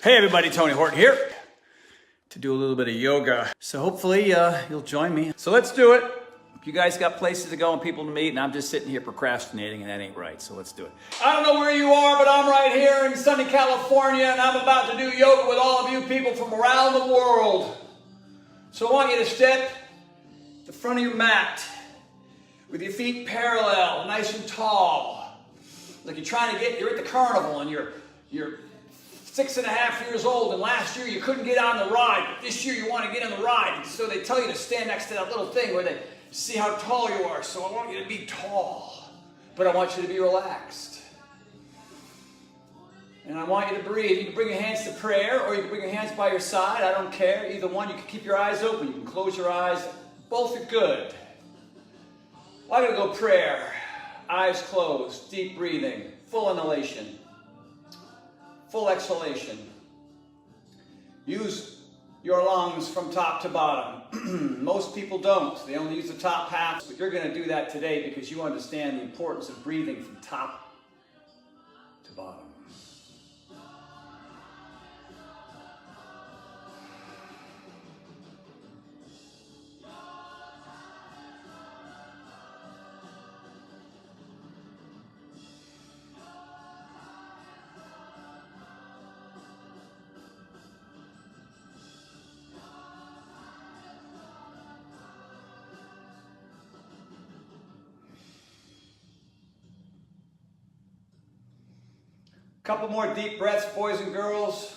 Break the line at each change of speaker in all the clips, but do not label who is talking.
Hey everybody, Tony Horton here to do a little bit of yoga. So hopefully you'll join me. So let's do it. You guys got places to go and people to meet, and I'm just sitting here procrastinating, and that ain't right, so let's do it. I don't know where you are, but I'm right here in sunny California, and I'm about to do yoga with all of you people from around the world. So I want you to step to the front of your mat with your feet parallel, nice and tall. Like you're at the carnival, and you're 6.5 years old, and last year you couldn't get on the ride, but this year you want to get on the ride. So they tell you to stand next to that little thing where they see how tall you are. So I want you to be tall, but I want you to be relaxed. And I want you to breathe. You can bring your hands to prayer, or you can bring your hands by your side. I don't care. Either one. You can keep your eyes open. You can close your eyes. Both are good. Well, I'm going to go prayer. Eyes closed. Deep breathing. Full inhalation. Full exhalation. Use your lungs from top to bottom. Most people don't. They only use the top half. But you're going to do that today because you understand the importance of breathing from top to bottom. Couple more deep breaths, boys and girls.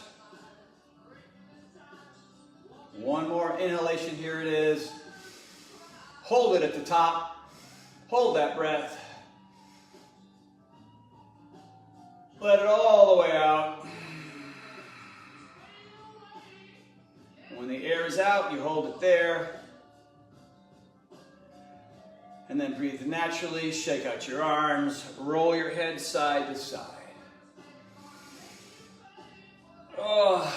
One more inhalation, here it is. Hold it at the top. Hold that breath. Let it all the way out. When the air is out, you hold it there. And then breathe naturally, shake out your arms, roll your head side to side. Oh,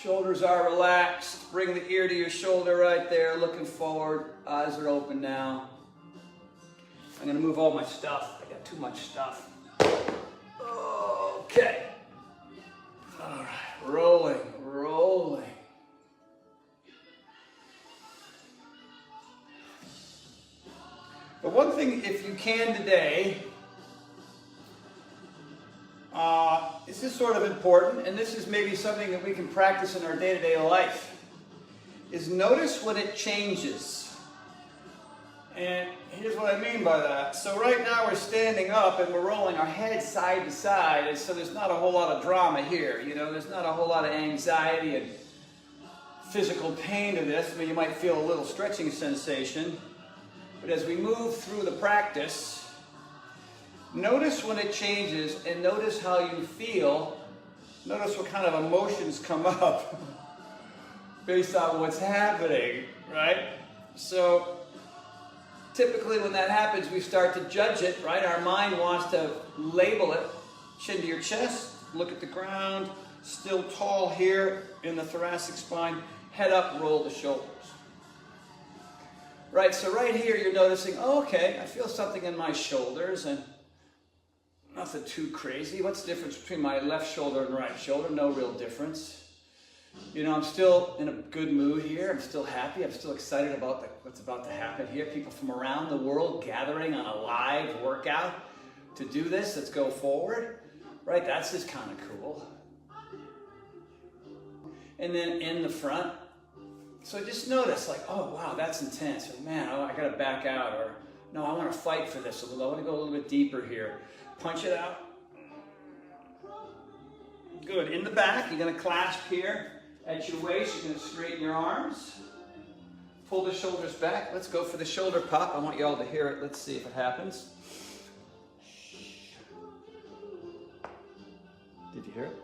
shoulders are relaxed. Bring the ear to your shoulder right there, looking forward. Eyes are open now. I'm going to move all my stuff. I got too much stuff. Okay. All right. Rolling, rolling. But one thing, if you can today, this is sort of important, and this is maybe something that we can practice in our day-to-day life, is notice when it changes. And here's what I mean by that. So right now we're standing up and we're rolling our head side to side, and so there's not a whole lot of drama here. You know, there's not a whole lot of anxiety and physical pain to this. I mean, you might feel a little stretching sensation, but as we move through the practice, notice when it changes and notice how you feel. Notice what kind of emotions come up based on what's happening, right? So typically when that happens, we start to judge it, right? Our mind wants to label it. Chin to your chest, look at the ground, still tall here in the thoracic spine, head up, roll the shoulders. Right, so right here you're noticing, oh, okay, I feel something in my shoulders, and nothing too crazy. What's the difference between my left shoulder and right shoulder? No real difference. You know, I'm still in a good mood here. I'm still happy. I'm still excited about what's about to happen here. People from around the world gathering on a live workout to do this. Let's go forward. Right, that's just kind of cool. And then in the front, so just notice, like, oh, wow, that's intense. Or, man, I got to back out. Or, no, I want to fight for this a little. I want to go a little bit deeper here. Punch it out. Good. In the back, you're going to clasp here at your waist. You're going to straighten your arms. Pull the shoulders back. Let's go for the shoulder pop. I want you all to hear it. Let's see if it happens. Did you hear it?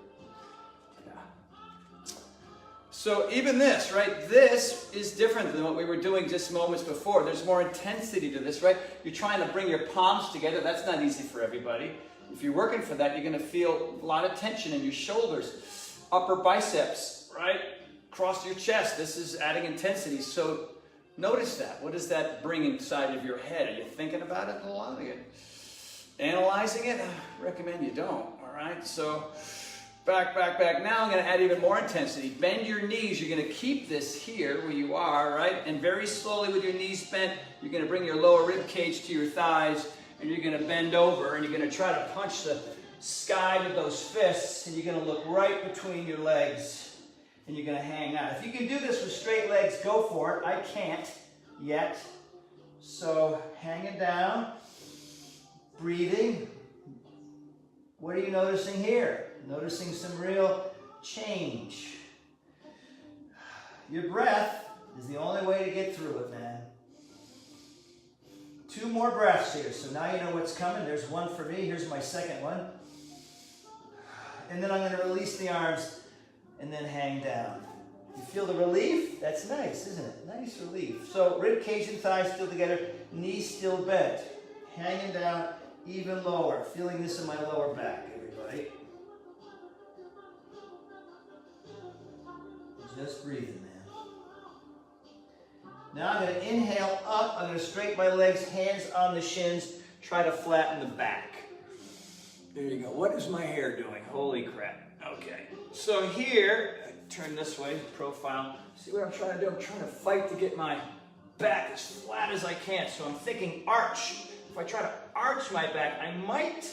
So even this, right, this is different than what we were doing just moments before. There's more intensity to this, right? You're trying to bring your palms together. That's not easy for everybody. If you're working for that, you're going to feel a lot of tension in your shoulders, upper biceps, right? Across your chest. This is adding intensity. So notice that. What does that bring inside of your head? Are you thinking about it a lot? Are you analyzing it? I recommend you don't, all right? So Back, back, back. Now I'm going to add even more intensity. Bend your knees. You're going to keep this here where you are, right? And very slowly with your knees bent, you're going to bring your lower rib cage to your thighs, and you're going to bend over, and you're going to try to punch the sky with those fists, and you're going to look right between your legs, and you're going to hang out. If you can do this with straight legs, go for it. I can't yet. So hanging down, breathing. What are you noticing here? Noticing some real change. Your breath is the only way to get through it, man. 2 more breaths here. So now you know what's coming. There's one for me. Here's my second one. And then I'm going to release the arms and then hang down. You feel the relief? That's nice, isn't it? Nice relief. So rib cage and thighs still together, knees still bent. Hanging down even lower. Feeling this in my lower back, everybody. Just breathing, man. Now I'm going to inhale up. I'm going to straighten my legs, hands on the shins. Try to flatten the back. There you go. What is my hair doing? Holy crap. Okay. So here, turn this way, profile. See what I'm trying to do? I'm trying to fight to get my back as flat as I can. So I'm thinking arch. If I try to arch my back, I might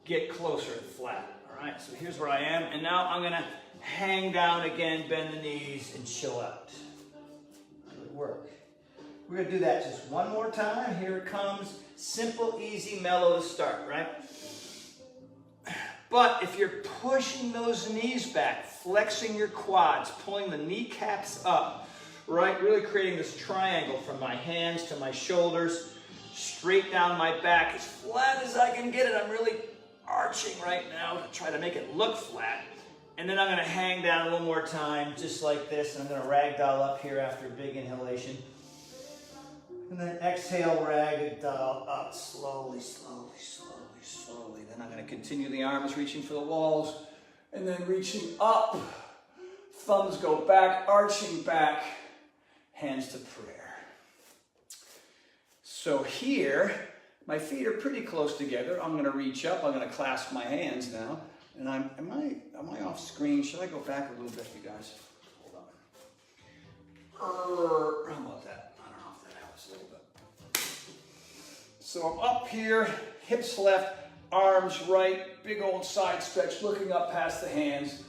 get closer to flat. All right, so here's where I am. And now I'm going to hang down again, bend the knees, and chill out. Good work. We're going to do that just one more time. Here it comes. Simple, easy, mellow to start, right? But if you're pushing those knees back, flexing your quads, pulling the kneecaps up, right? Really creating this triangle from my hands to my shoulders, straight down my back, as flat as I can get it. I'm really arching right now to try to make it look flat. And then I'm going to hang down one more time, just like this. And I'm going to ragdoll up here after a big inhalation. And then exhale, ragdoll up slowly, slowly, slowly, slowly. Then I'm going to continue the arms reaching for the walls. And then reaching up. Thumbs go back, arching back. Hands to prayer. So here, my feet are pretty close together. I'm going to reach up. I'm going to clasp my hands now. And am I off screen? Should I go back a little bit, you guys? Hold on. How about that? I don't know if that helps a little bit. So I'm up here, hips left, arms right, big old side stretch, looking up past the hands.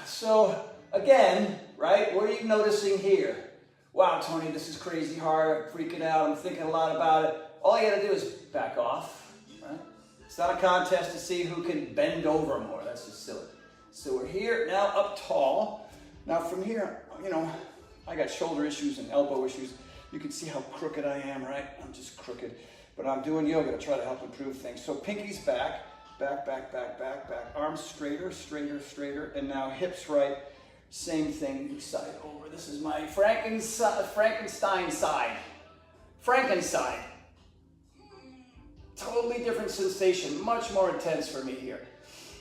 So again, right, what are you noticing here? Wow, Tony, this is crazy hard. I'm freaking out. I'm thinking a lot about it. All you got to do is back off, right? It's not a contest to see who can bend over more. That's just silly. So we're here, now up tall. Now from here, you know, I got shoulder issues and elbow issues. You can see how crooked I am, right? I'm just crooked. But I'm doing yoga to try to help improve things. So pinkies back, back, back, back, back, back. Arms straighter, straighter, straighter. And now hips right. Same thing, side over. This is my Frankenstein side. Frankenside. Totally different sensation, much more intense for me here.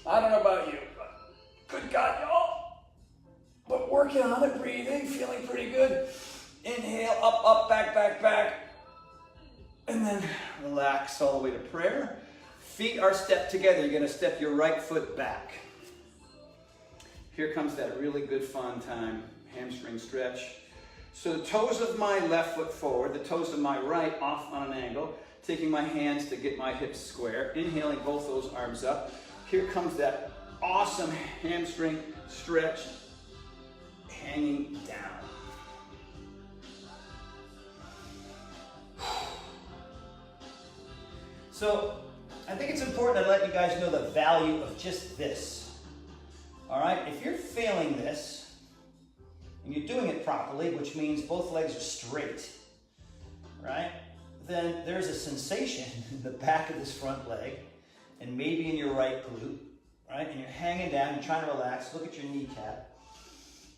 I don't know about you, but good God, y'all. But working on it, breathing, feeling pretty good. Inhale, up, up, back, back, back. And then relax all the way to prayer. Feet are stepped together. You're going to step your right foot back. Here comes that really good fun time, hamstring stretch. So the toes of my left foot forward, the toes of my right off on an angle, taking my hands to get my hips square, inhaling both those arms up. Here comes that awesome hamstring stretch, hanging down. So I think it's important to let you guys know the value of just this. All right, if you're feeling this, and you're doing it properly, which means both legs are straight, right? Then there's a sensation in the back of this front leg, and maybe in your right glute, right? And you're hanging down, you're trying to relax, look at your kneecap.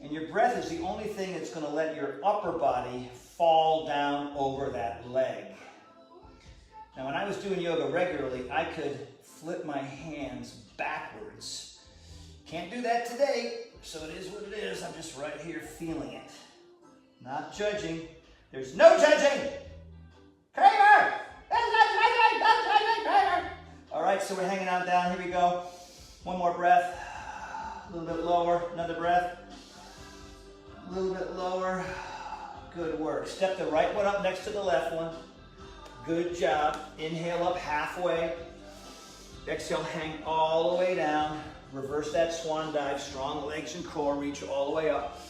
And your breath is the only thing that's gonna let your upper body fall down over that leg. Now, when I was doing yoga regularly, I could flip my hands backwards. Can't do that today, so it is what it is. I'm just right here feeling it. Not judging. There's no judging! Kramer! There's no judging! Don't judge me, Kramer!
All right, so we're hanging out down. Here we go. One more breath. A little bit lower. Another breath. A little bit lower. Good work. Step the right one up next to the left one. Good job. Inhale up halfway. Exhale, hang all the way down. Reverse that swan dive. Strong legs and core. Reach all the way up.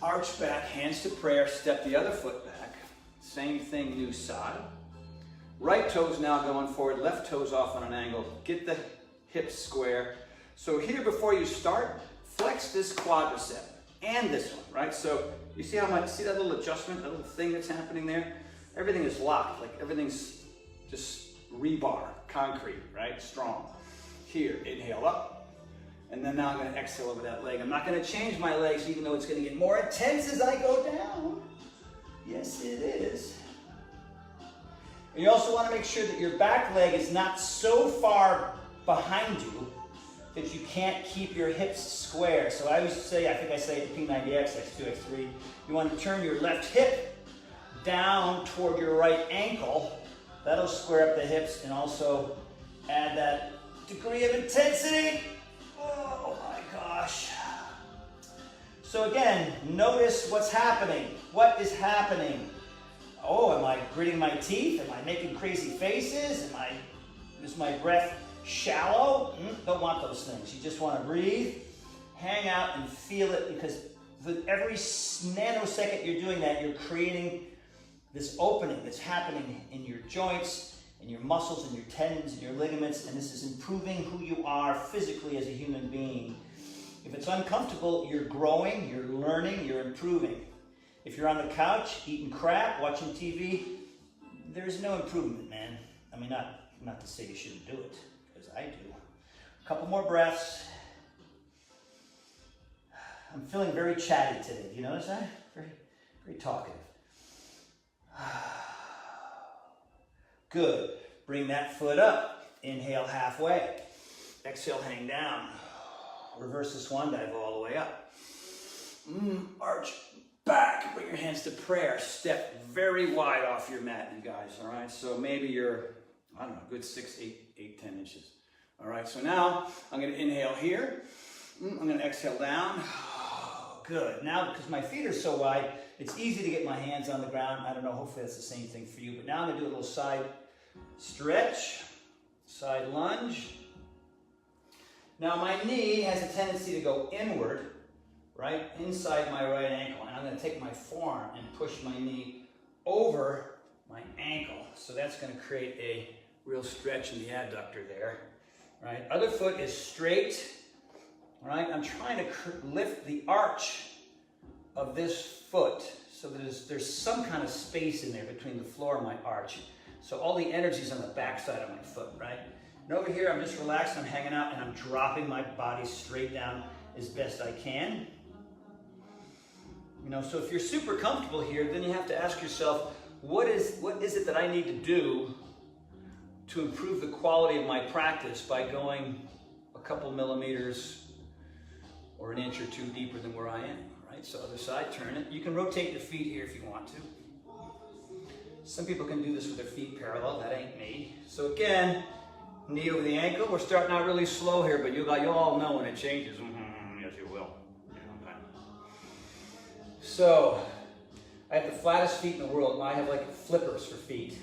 Arch back, hands to prayer. Step the other foot back. Same thing, new side. Right toes now going forward. Left toes off on an angle. Get the hips square. So here, before you start, flex this quadricep and this one, right? So you see how much, see that little adjustment, that little thing that's happening there? Everything is locked, like everything's just rebar, concrete, right? Strong. Here, inhale up. And then now I'm going to exhale over that leg. I'm not going to change my legs, even though it's going to get more intense as I go down. Yes, it is. And you also want to make sure that your back leg is not so far behind you that you can't keep your hips square. So I always say, I think I say it P90X, X2, X3, you want to turn your left hip down toward your right ankle. That'll square up the hips and also add that degree of intensity. Oh my gosh. So again, notice what's happening. What is happening? Oh, am I gritting my teeth? Am I making crazy faces? Is my breath shallow? Don't want those things. You just want to breathe, hang out, and feel it, because with every nanosecond you're doing that, you're creating this opening that's happening in your joints, and your muscles, and your tendons, and your ligaments, and this is improving who you are physically as a human being. If it's uncomfortable, you're growing, you're learning, you're improving. If you're on the couch, eating crap, watching TV, there's no improvement, man. I mean, not to say you shouldn't do it, because I do. A couple more breaths. I'm feeling very chatty today. Do you notice that? Very talkative. Good. Bring that foot up. Inhale halfway. Exhale, hang down. Reverse the swan dive all the way up. Arch back. Bring your hands to prayer. Step very wide off your mat, you guys. All right. So maybe you're, I don't know, good 6, 8, 10 inches. All right. So now I'm going to inhale here. I'm going to exhale down. Good. Now, because my feet are so wide, it's easy to get my hands on the ground. I don't know. Hopefully that's the same thing for you. But now I'm going to do a little side stretch, side lunge. Now my knee has a tendency to go inward, right, inside my right ankle. And I'm going to take my forearm and push my knee over my ankle. So that's going to create a real stretch in the adductor there, right? Other foot is straight, right? I'm trying to lift the arch of this foot so that there's some kind of space in there between the floor and my arch. So all the energy's on the back side of my foot, right? And over here, I'm just relaxed, I'm hanging out, and I'm dropping my body straight down as best I can. You know, so if you're super comfortable here, then you have to ask yourself, what is it that I need to do to improve the quality of my practice by going a couple millimeters or an inch or two deeper than where I am, right? So other side, turn it. You can rotate your feet here if you want to. Some people can do this with their feet parallel. That ain't me. So again, knee over the ankle. We're starting out really slow here, but you'll all know when it changes. Yes, you will. So I have the flattest feet in the world. I have like flippers for feet.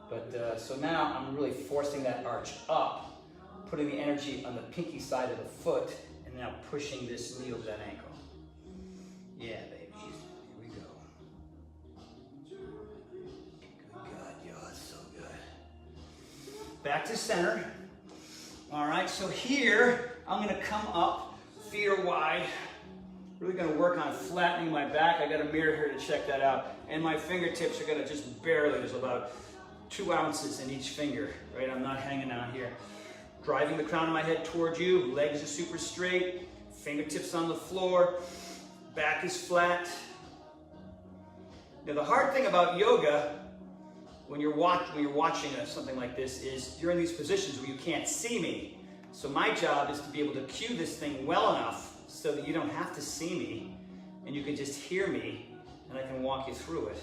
But so now I'm really forcing that arch up, putting the energy on the pinky side of the foot, and now pushing this knee over that ankle. Yeah, baby. Here we go. Good God, yo, that's so good. Back to center. All right, so here I'm going to come up, feet are wide. Really going to work on flattening my back. I got a mirror here to check that out. And my fingertips are going to just barely, there's about 2 ounces in each finger, right? I'm not hanging out here. Driving the crown of my head towards you, legs are super straight, fingertips on the floor, back is flat. Now the hard thing about yoga, when you're watching something like this, is you're in these positions where you can't see me. So my job is to be able to cue this thing well enough so that you don't have to see me and you can just hear me and I can walk you through it.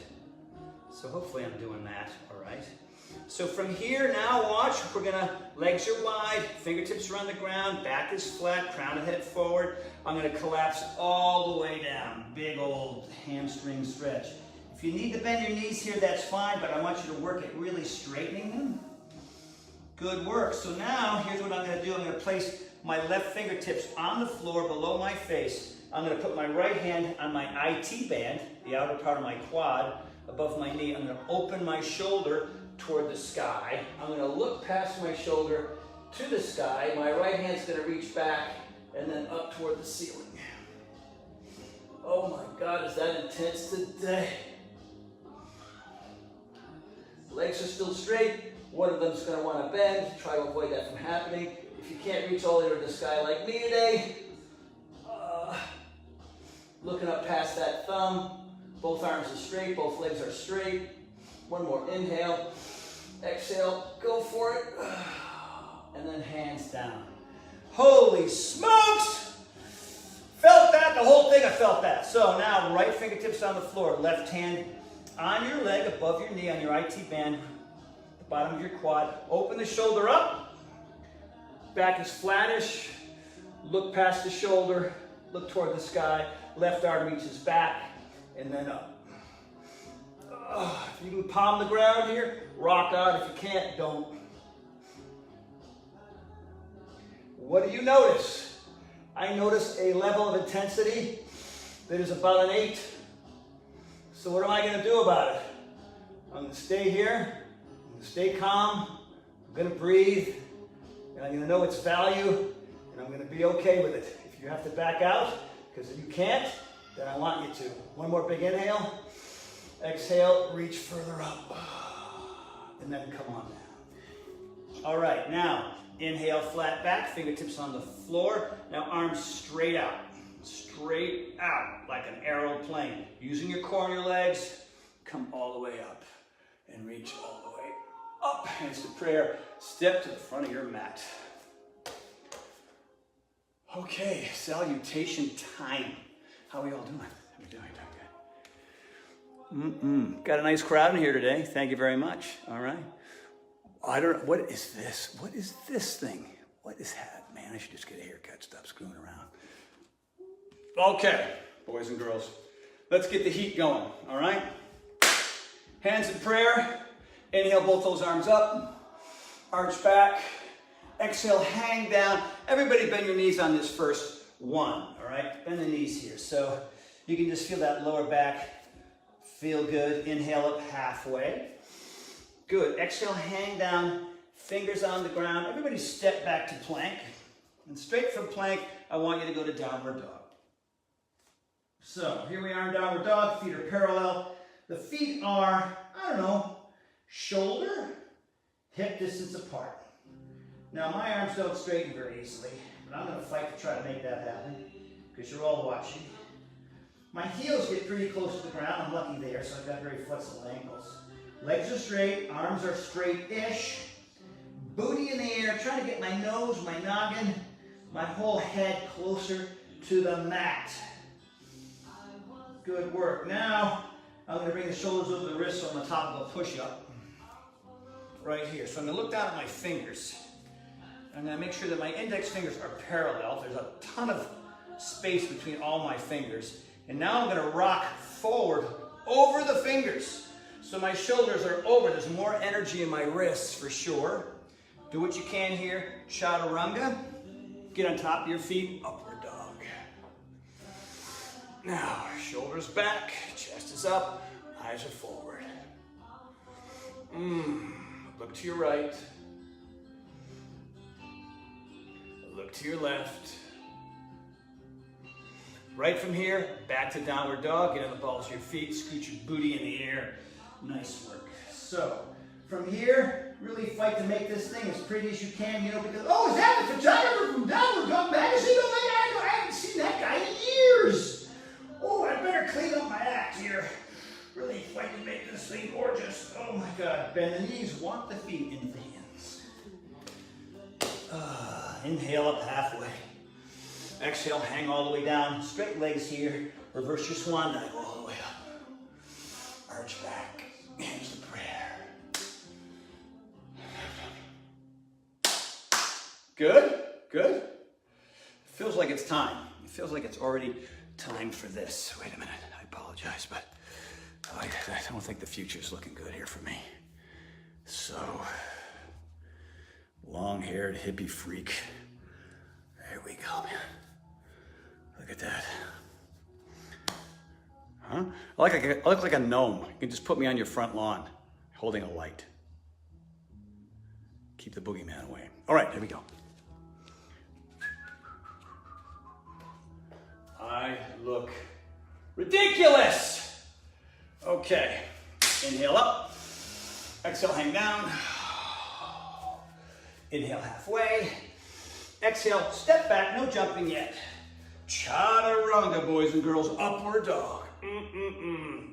So hopefully I'm doing that, all right? So from here, now watch, we're gonna, legs are wide, fingertips are on the ground, back is flat, crown of head forward. I'm gonna collapse all the way down. Big old hamstring stretch. If you need to bend your knees here, that's fine, but I want you to work at really straightening them. Good work. So now, here's what I'm gonna do. I'm gonna place my left fingertips on the floor below my face. I'm gonna put my right hand on my IT band, the outer part of my quad, above my knee. I'm gonna open my shoulder toward the sky. I'm gonna look past my shoulder to the sky. My right hand's gonna reach back and then up toward the ceiling. Oh my God, is that intense today? Legs are still straight. One of them's gonna wanna bend. Try to avoid that from happening. If you can't reach all the way to the sky like me today, looking up past that thumb. Both arms are straight, both legs are straight. One more inhale. Exhale, go for it. And then hands down. Holy smokes! Felt that? The whole thing, I felt that. So now, right fingertips on the floor, left hand on your leg, above your knee, on your IT band, the bottom of your quad. Open the shoulder up. Back is flattish. Look past the shoulder. Look toward the sky. Left arm reaches back and then up. If you can palm the ground here, rock out. If you can't, don't. What do you notice? I notice a level of intensity that is about an 8. So what am I going to do about it? I'm going to stay here. I'm going to stay calm. I'm going to breathe. And I'm going to know its value. And I'm going to be okay with it. If you have to back out, because if you can't, then I want you to. One more big inhale. Exhale, reach further up. And then come on down. All right, now inhale, flat back, fingertips on the floor. Now arms straight out. Straight out, like an aeroplane. Using your core and your legs, come all the way up. And reach all the way up. Hands to prayer. Step to the front of your mat. Okay, salutation time. How are we all doing? How are we doing? Got a nice crowd in here today. Thank you very much. All right. I don't know. What is this? What is this thing? What is that? Man, I should just get a haircut. Stop screwing around. Okay, boys and girls. Let's get the heat going. All right. Hands in prayer. Inhale, both those arms up. Arch back. Exhale, hang down. Everybody bend your knees on this first one. All right. Bend the knees here. So you can just feel that lower back. Feel good. Inhale up halfway. Good. Exhale, hang down. Fingers on the ground. Everybody step back to plank. And straight from plank, I want you to go to downward dog. So here we are in downward dog. Feet are parallel. The feet are, I don't know, shoulder, hip distance apart. Now my arms don't straighten very easily, but I'm going to fight to try to make that happen because you're all watching. My heels get pretty close to the ground. I'm lucky there, so I've got very flexible ankles. Legs are straight, arms are straight-ish. Booty in the air, trying to get my nose, my noggin, my whole head closer to the mat. Good work. Now, I'm going to bring the shoulders over the wrists on the top of a push-up. Right here. So I'm going to look down at my fingers. I'm going to make sure that my index fingers are parallel. There's a ton of space between all my fingers. And now I'm going to rock forward over the fingers. So my shoulders are over. There's more energy in my wrists for sure. Do what you can here. Chaturanga. Get on top of your feet. Upward dog. Now, shoulders back. Chest is up. Eyes are forward. Look to your right. Look to your left. Right from here, back to downward dog. Get on the balls of your feet. Scoot your booty in the air. Nice work. So, from here, really fight to make this thing as pretty as you can, you know, because, oh, is that the photographer from Downward Dog Magazine? Oh my God, I haven't seen that guy in years. Oh, I better clean up my act here. Really fight to make this thing gorgeous. Oh my God. Bend the knees, walk the feet into the hands. Inhale up halfway. Exhale, hang all the way down. Straight legs here. Reverse your swan dive all the way up. Arch back. Hands to prayer.
Good, good. It feels like it's time. It feels like it's already time for this. Wait a minute, I apologize, but I don't think the future's looking good here for me. So, long-haired hippie freak. There we go, man. Look at that. Huh? I look like a gnome. You can just put me on your front lawn, holding a light. Keep the boogeyman away. All right, here we go. I look ridiculous. Okay, inhale up. Exhale, hang down. Inhale halfway. Exhale, step back, no jumping yet. Chaturanga, boys and girls, upward dog.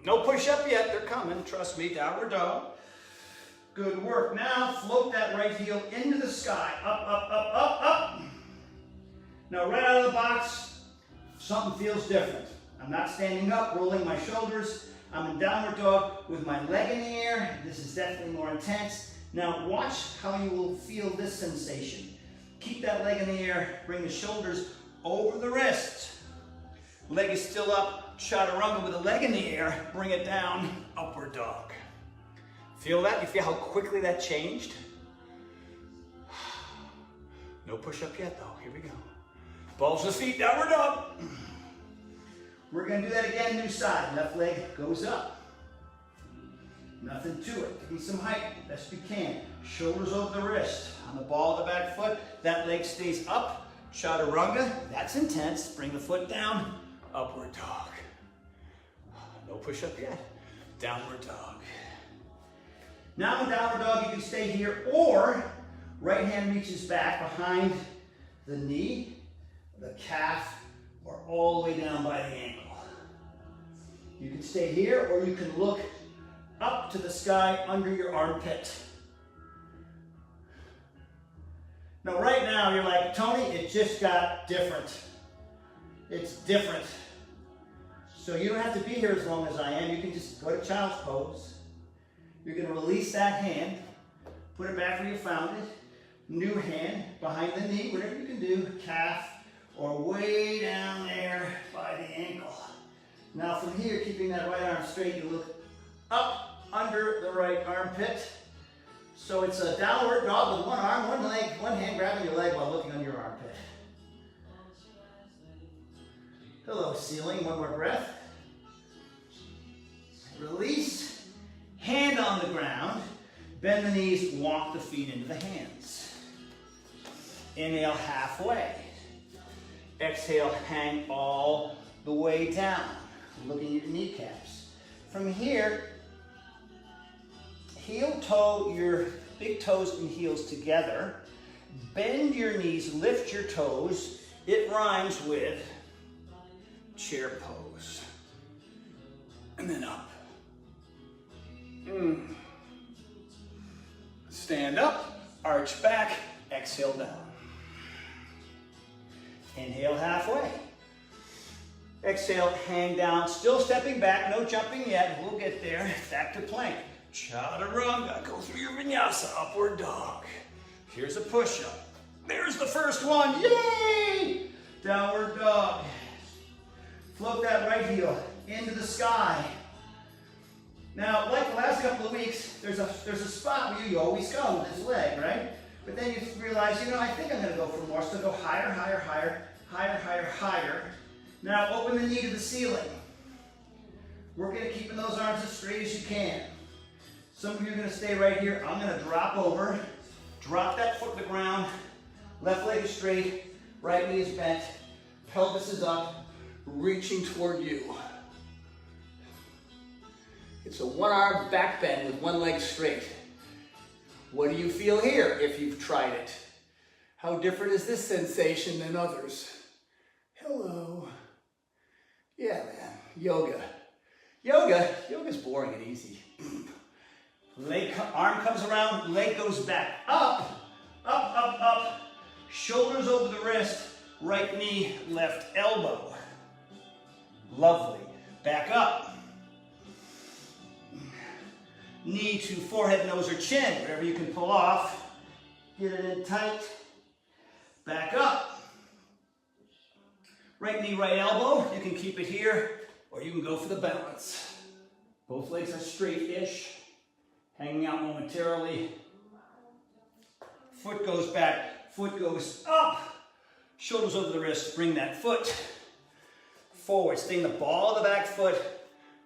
No push up yet, they're coming, trust me, downward dog. Good work. Now float that right heel into the sky. Up, up, up, up, up. Now right out of the box, something feels different. I'm not standing up, rolling my shoulders. I'm in downward dog with my leg in the air. This is definitely more intense. Now watch how you will feel this sensation. Keep that leg in the air, bring the shoulders over the wrist. Leg is still up, chaturanga with the leg in the air, bring it down, upward dog. Feel that? You feel how quickly that changed? No push up yet though, here we go. Balls to the feet, downward dog. We're gonna do that again, new side. Left leg goes up. Nothing to it. Give me some height, best you can. Shoulders over the wrist. On the ball of the back foot, that leg stays up. Chaturanga, that's intense. Bring the foot down, upward dog. No push up yet. Downward dog. Now in downward dog, you can stay here, or right hand reaches back behind the knee, the calf, or all the way down by the ankle. You can stay here, or you can look up to the sky under your armpit. Now right now, you're like, Tony, it just got different. It's different. So you don't have to be here as long as I am. You can just go to child's pose. You're going to release that hand, put it back where you found it. New hand behind the knee, whatever you can do, calf, or way down there by the ankle. Now from here, keeping that right arm straight, you look up under the right armpit. So it's a downward dog with one arm, one leg, one hand grabbing your leg while looking under your armpit. Hello, ceiling. One more breath. Release. Hand on the ground. Bend the knees, walk the feet into the hands. Inhale halfway. Exhale, hang all the way down. Looking at your kneecaps. From here, heel toe your big toes and heels together. Bend your knees, lift your toes. It rhymes with chair pose. And then up. Stand up, arch back, exhale down. Inhale halfway. Exhale, hang down, still stepping back, no jumping yet. We'll get there. Back to plank. Chaturanga, go through your vinyasa, upward dog. Here's a push-up. There's the first one, yay! Downward dog. Float that right heel into the sky. Now, like the last couple of weeks, there's a spot where you always go with this leg, right? But then you realize, I think I'm gonna go for more, so go higher, higher, higher, higher, higher, higher. Now, open the knee to the ceiling. Work at keeping those arms as straight as you can. Some of you are gonna stay right here. I'm gonna drop over, drop that foot to the ground, left leg is straight, right knee is bent, pelvis is up, reaching toward you. It's a one-arm back bend with one leg straight. What do you feel here if you've tried it? How different is this sensation than others? Hello. Yeah, man, yoga. Yoga's boring and easy. Arm comes around, leg goes back. Up, up, up, up. Shoulders over the wrist, right knee, left elbow. Lovely. Back up. Knee to forehead, nose, or chin, whatever you can pull off. Get it in tight.
Right knee, right elbow. You can keep it here, or you can go for the balance. Both legs are straight-ish, hanging out momentarily. Foot goes back, foot goes up. Shoulders over the wrist, bring that foot forward. Stay in the ball of the back foot.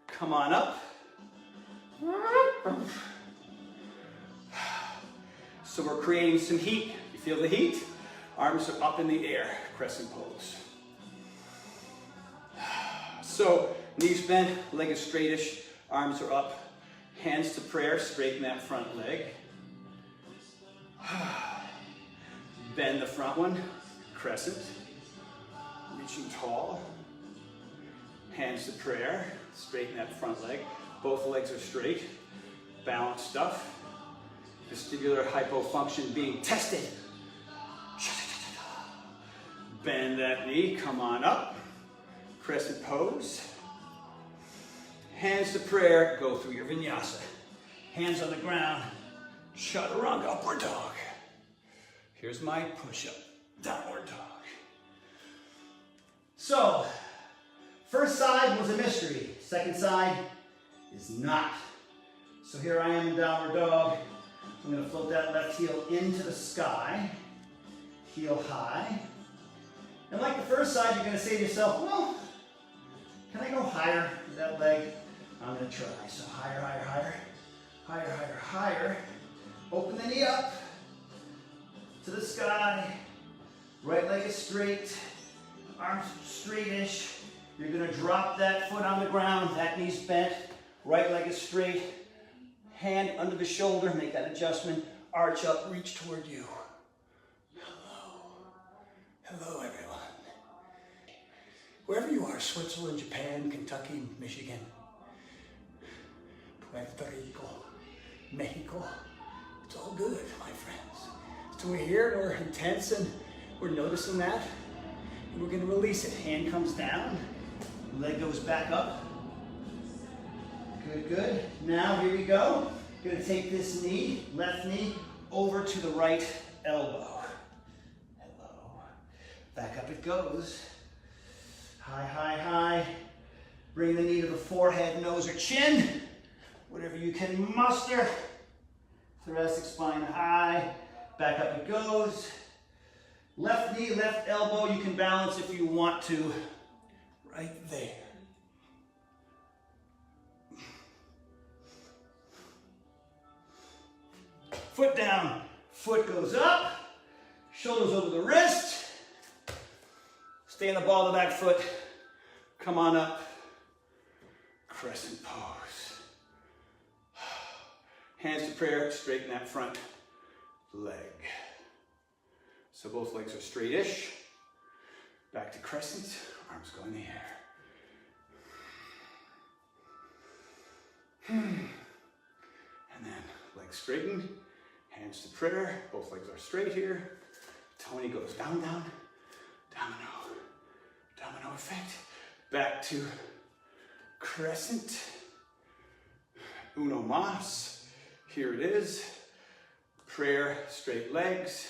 Come on up. So we're creating some heat. You feel the heat? Arms are up in the air, crescent pose. So knees bent, leg is straightish, arms are up. Hands to prayer, straighten that front leg. Bend the front one, crescent. Reaching tall. Hands to prayer, straighten that front leg. Both legs are straight. Balance stuff. Vestibular hypofunction being tested. Bend that knee, come on up. Crescent pose. Hands to prayer, go through your vinyasa. Hands on the ground, chaturanga, upward dog. Here's my push-up, downward dog. So, first side was a mystery. Second side is not. So here I am in downward dog. I'm going to float that left heel into the sky, heel high. And like the first side, you're going to say to yourself, well, can I go higher with that leg? I'm going to try. So higher, higher, higher, higher, higher, higher. Open the knee up to the sky. Right leg is straight, arms straightish. You're going to drop that foot on the ground, that knee's bent, right leg is straight. Hand under the shoulder, make that adjustment. Arch up, reach toward you. Hello. Hello, everyone. Wherever you are, Switzerland, Japan, Kentucky, Michigan, Puerto Rico, Mexico, it's all good, my friends. So we're here, we're intense, and we're noticing that. And we're going to release it. Hand comes down, leg goes back up. Good, good. Now here we go. Going to take this knee, left knee, over to the right elbow. Hello. Back up it goes. High, high, high. Bring the knee to the forehead, nose, or chin. Whatever you can muster. Thoracic spine high. Back up it goes. Left knee, left elbow. You can balance if you want to. Right there. Foot down, foot goes up, shoulders over the wrist. Stay in the ball of the back foot. Come on up. Crescent pose. Hands to prayer, straighten that front leg. So both legs are straightish. Back to crescent, arms go in the air. And then legs straightened. Hands to prayer, both legs are straight here. Tony goes down, down, domino effect. Back to crescent. Uno mas. Here it is. Prayer, straight legs.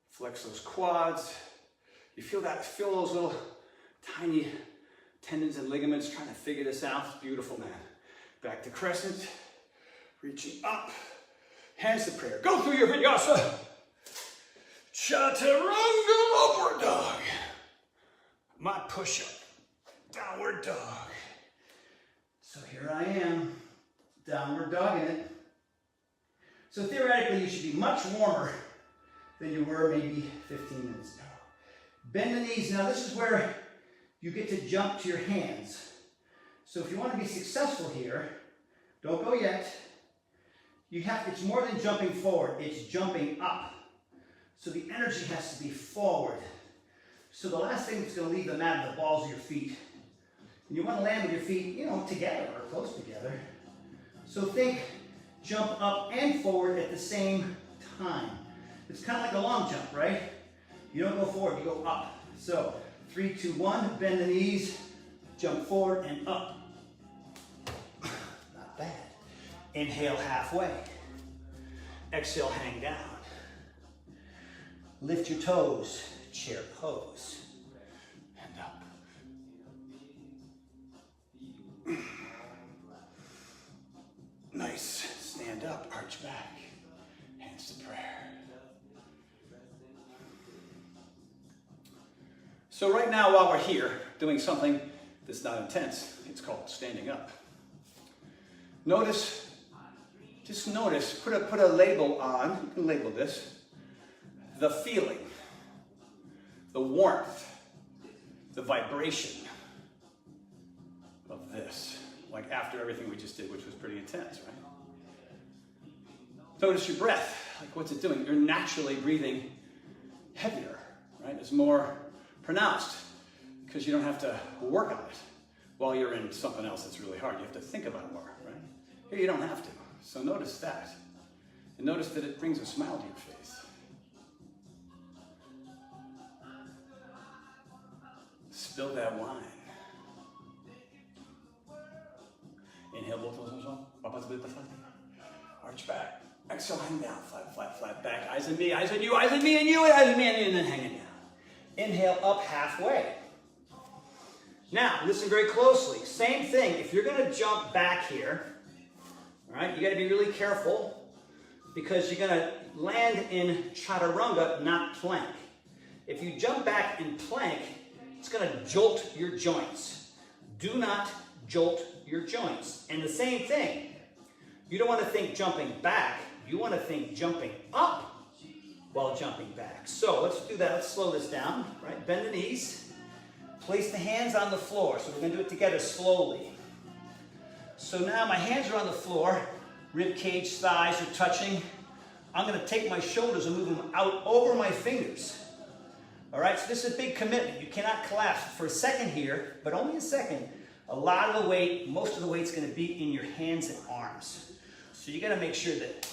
Flex those quads. You feel that? Feel those little tiny tendons and ligaments trying to figure this out. It's beautiful, man. Back to crescent. Reaching up. Hands to prayer. Go through your vinyasa. Chaturanga, upward dog. My push-up. Downward dog. So here I am. Downward dogging it. So theoretically, you should be much warmer than you were maybe 15 minutes ago. Bend the knees. Now this is where you get to jump to your hands. So if you want to be successful here, don't go yet. It's more than jumping forward, it's jumping up. So the energy has to be forward. So the last thing that's going to leave the mat are the balls of your feet. And you want to land with your feet, together or close together. So think jump up and forward at the same time. It's kind of like a long jump, right? You don't go forward, you go up. So 3, 2, 1, bend the knees, jump forward and up. Not bad. Inhale halfway. Exhale, hang down. Lift your toes, chair pose.
back, hands to prayer. So right now, while we're here, doing something that's not intense, it's called standing up. Notice, just notice, put a label on, you can label this, the feeling, the warmth, the vibration of this, like after everything we just did, which was pretty intense, right? Notice your breath, like what's it doing? You're naturally breathing heavier, right? It's more pronounced because you don't have to work on it while you're in something else that's really hard. You have to think about it more, right? Here you don't have to. So notice that. And notice that it brings a smile to your face. Spill that wine. Inhale, arch back. Exhale, hang down, flat, flat, flat back. Eyes on me, eyes on you, eyes on me and you, eyes on me and you, and then hanging down. Inhale up halfway. Now, listen very closely. Same thing. If you're going to jump back here, all right, you got to be really careful because you're going to land in chaturanga, not plank. If you jump back in plank, it's going to jolt your joints. Do not jolt your joints. And the same thing. You don't want to think jumping back. You want to think jumping up while jumping back. So let's do that. Let's slow this down. Right? Bend the knees. Place the hands on the floor. So we're going to do it together slowly. So now my hands are on the floor. Rib cage, thighs are touching. I'm going to take my shoulders and move them out over my fingers. All right? So this is a big commitment. You cannot collapse for a second here, but only a second. A lot of the weight, most of the weight's going to be in your hands and arms. So you got to make sure that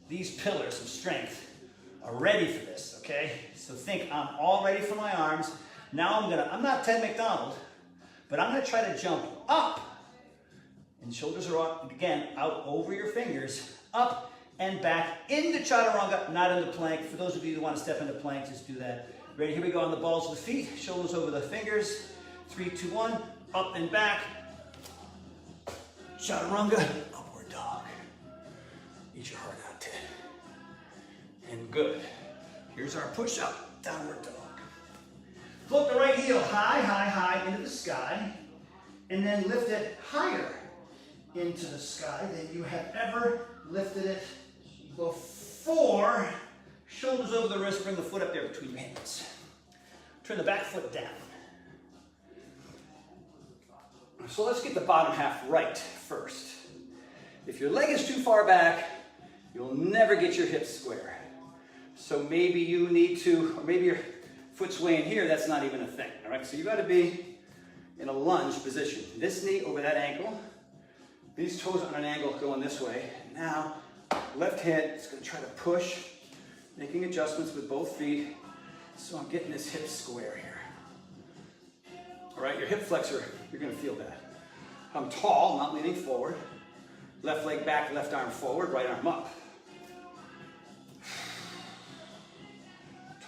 these pillars of strength are ready for this, okay? So think, I'm all ready for my arms. Now I'm not Ted McDonald, but I'm gonna try to jump up. And shoulders are up, again, out over your fingers, up and back into chaturanga, not into plank. For those of you who want to step into plank, just do that. Ready, here we go on the balls of the feet, shoulders over the fingers. 3, 2, 1, up and back. Chaturanga, upward dog. Eat your heart out, Ted. And good. Here's our push-up, downward dog. Float the right heel high, high, high into the sky, and then lift it higher into the sky than you have ever lifted it before. Shoulders over the wrist, bring the foot up there between your hands. Turn the back foot down. So let's get the bottom half right first. If your leg is too far back, you'll never get your hips square. So maybe you need to, or maybe your foot's way in here, that's not even a thing, all right? So you gotta be in a lunge position. This knee over that ankle, these toes on an angle going this way. Now, left hand is gonna try to push, making adjustments with both feet. So I'm getting this hip square here. All right, your hip flexor, you're gonna feel that. I'm tall, not leaning forward. Left leg back, left arm forward, right arm up.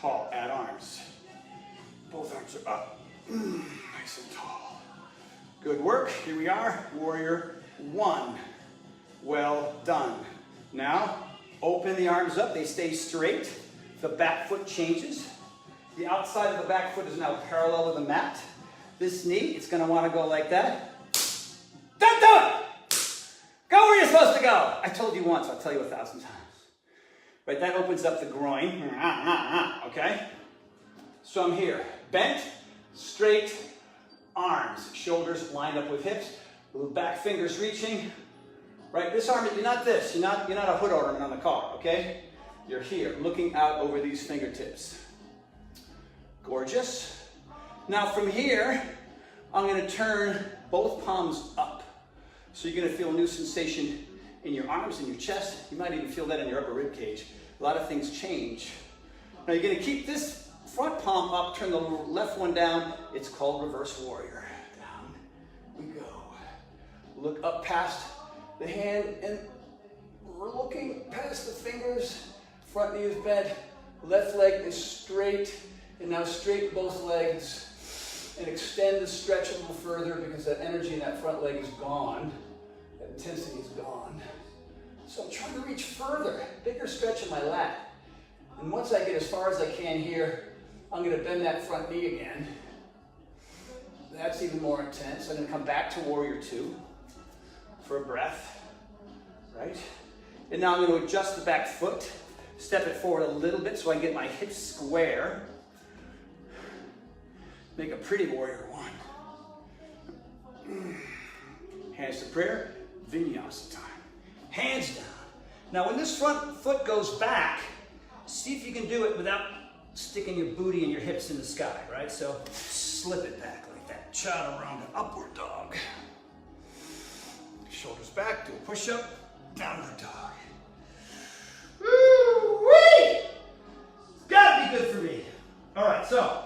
Tall, add arms. Both arms are up. Nice and tall. Good work. Here we are. Warrior 1. Well done. Now, open the arms up. They stay straight. The back foot changes. The outside of the back foot is now parallel with the mat. This knee, it's going to want to go like that. Don't do it! Go where you're supposed to go. I told you once. I'll tell you 1,000 times. Right, that opens up the groin. Okay? So I'm here. Bent, straight, arms. Shoulders lined up with hips. Little back fingers reaching. Right, this arm, you're not this. You're not a hood ornament on the car, okay? You're here, looking out over these fingertips. Gorgeous. Now from here, I'm going to turn both palms up. So you're going to feel a new sensation in your arms and your chest. You might even feel that in your upper rib cage. A lot of things change. Now you're going to keep this front palm up, turn the left one down. It's called reverse warrior. Down we go. Look up past the hand and we're looking past the fingers. Front knee is bent. Left leg is straight. And now straighten both legs and extend the stretch a little further because that energy in that front leg is gone. That intensity is gone. So I'm trying to reach further, bigger stretch in my lat. And once I get as far as I can here, I'm going to bend that front knee again. That's even more intense. I'm going to come back to warrior two for a breath, right? And now I'm going to adjust the back foot, step it forward a little bit so I can get my hips square. Make a pretty warrior one. Hands to prayer, vinyasa time. Hands down. Now when this front foot goes back, see if you can do it without sticking your booty and your hips in the sky, right? So slip it back like that. Chaturanga, upward dog. Shoulders back, do a push-up, downward dog. Woo-wee! It's gotta be good for me. All right, so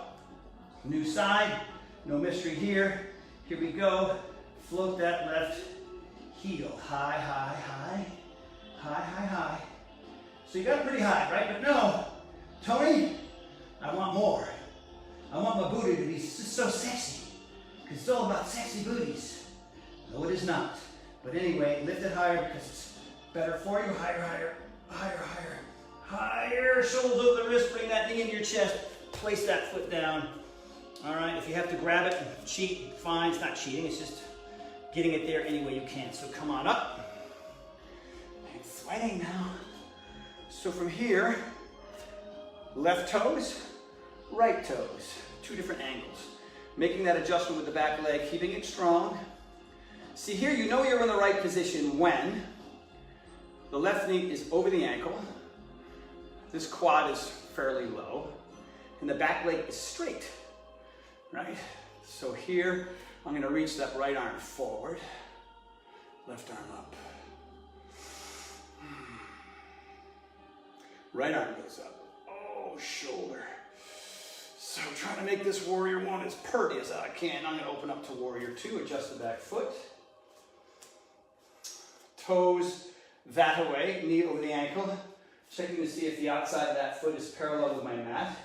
new side, no mystery here. Here we go. Float that left heel. High, high, high. High, high, high. So you got it pretty high, right? But no, Tony, I want more. I want my booty to be so sexy. Because it's all about sexy booties. No, it is not. But anyway, lift it higher because it's better for you. Higher, higher, higher, higher. Higher, shoulders over the wrist, bring that knee into your chest. Place that foot down. All right, if you have to grab it and cheat, fine. It's not cheating, it's just getting it there any way you can. So come on up. I'm sweating now. So from here, left toes, right toes, two different angles. Making that adjustment with the back leg, keeping it strong. See here, you know you're in the right position when the left knee is over the ankle, this quad is fairly low, and the back leg is straight, right? So here, I'm gonna reach that right arm forward, left arm up. Right arm goes up. Oh, shoulder. So I'm trying to make this warrior one as purty as I can. I'm gonna open up to warrior two, adjust the back foot. Toes that away, knee over the ankle. Checking to see if the outside of that foot is parallel with my mat.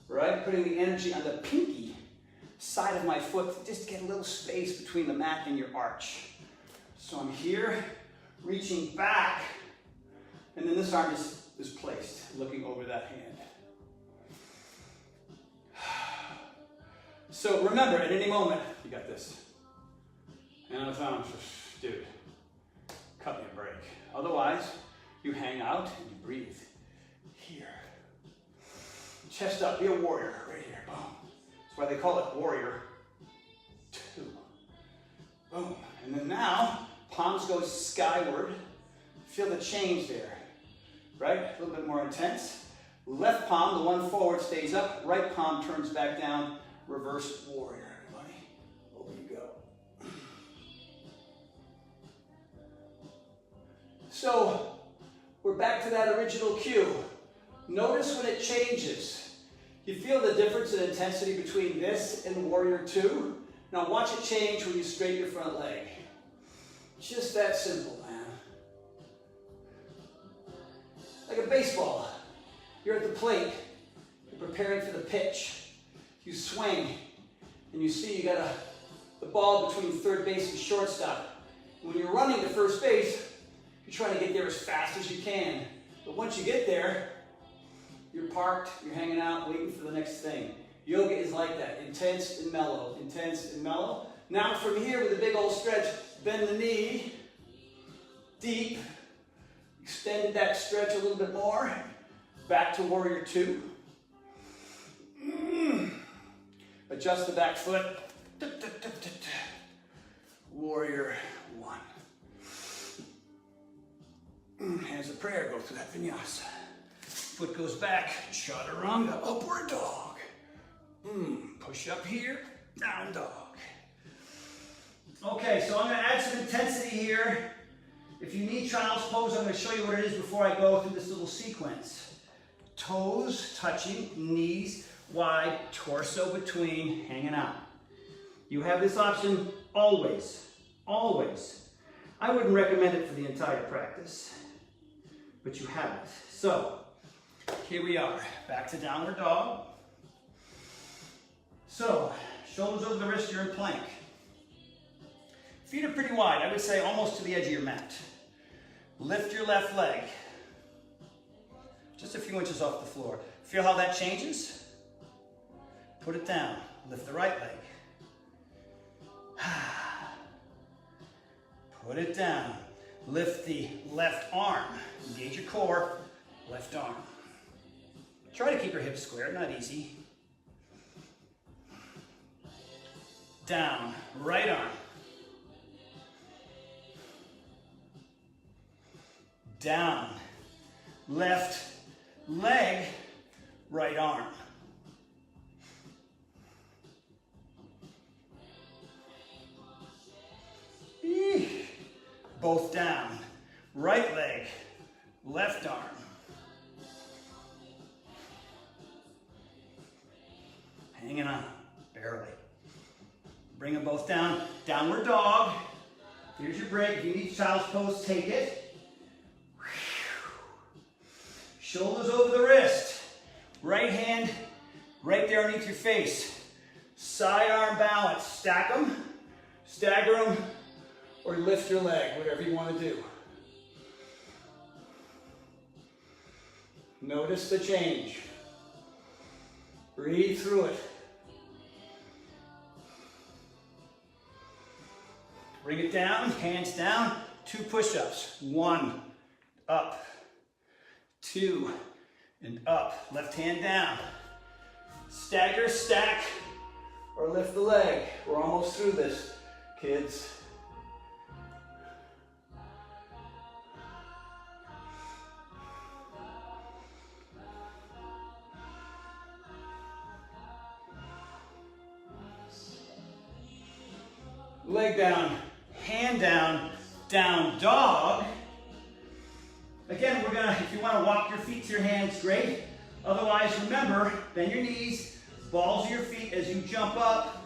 Right, putting the energy on the pinky side of my foot just to get a little space between the mat and your arch. So I'm here, reaching back, and then this arm is placed, looking over that hand. So remember, at any moment, you got this. And I thought, dude, cut me a break. Otherwise, you hang out and you breathe. Here. Chest up, be a warrior, right here, boom. That's why they call it warrior two. Boom. And then now, palms go skyward. Feel the change there. Right? A little bit more intense. Left palm, the one forward, stays up. Right palm turns back down. Reverse warrior, everybody. Over you go. So, we're back to that original cue. Notice when it changes. You feel the difference in intensity between this and warrior two? Now watch it change when you straighten your front leg. Just that simple, man. Like a baseball. You're at the plate. You're preparing for the pitch. You swing, and you see you got the ball between third base and shortstop. When you're running to first base, you're trying to get there as fast as you can. But once you get there, you're parked, you're hanging out, waiting for the next thing. Yoga is like that, intense and mellow, intense and mellow. Now from here with a big old stretch, bend the knee, deep, extended that stretch a little bit more, back to warrior two. Adjust the back foot. Warrior one. Hands of prayer, go through that vinyasa. Foot goes back, chaturanga, upward dog. Push up here, down dog. Okay, so I'm gonna add some intensity here. If you need child's pose, I'm gonna show you what it is before I go through this little sequence. Toes touching, knees wide, torso between, hanging out. You have this option always, always. I wouldn't recommend it for the entire practice, but you have it. So, here we are, back to downward dog. So, shoulders over the wrist, you're in plank. Feet are pretty wide, I would say almost to the edge of your mat.
Lift your left leg. Just a few inches off the floor. Feel how that changes? Put it down. Lift the right leg. Put it down. Lift the left arm. Engage your core. Left arm. Try to keep your hips square, not easy. Down. Right arm. Down. Left leg. Right arm. Both down. Right leg, left arm. Hanging on, barely. Bring them both down. Downward dog. Here's your break. If you need child's pose, take it. Shoulders over the wrist. Right hand right there underneath your face. Side arm balance. Stack them, stagger them, or lift your leg, whatever you want to do. Notice the change. Breathe through it. Bring it down, hands down, 2 push-ups. 1, up, 2, and up. Left hand down. Stagger, stack, or lift the leg. We're almost through this, kids. Leg down, hand down, down dog. Again, we're gonna, if you wanna walk your feet to your hands, great. Otherwise, remember, bend your knees, balls of your feet as you jump up.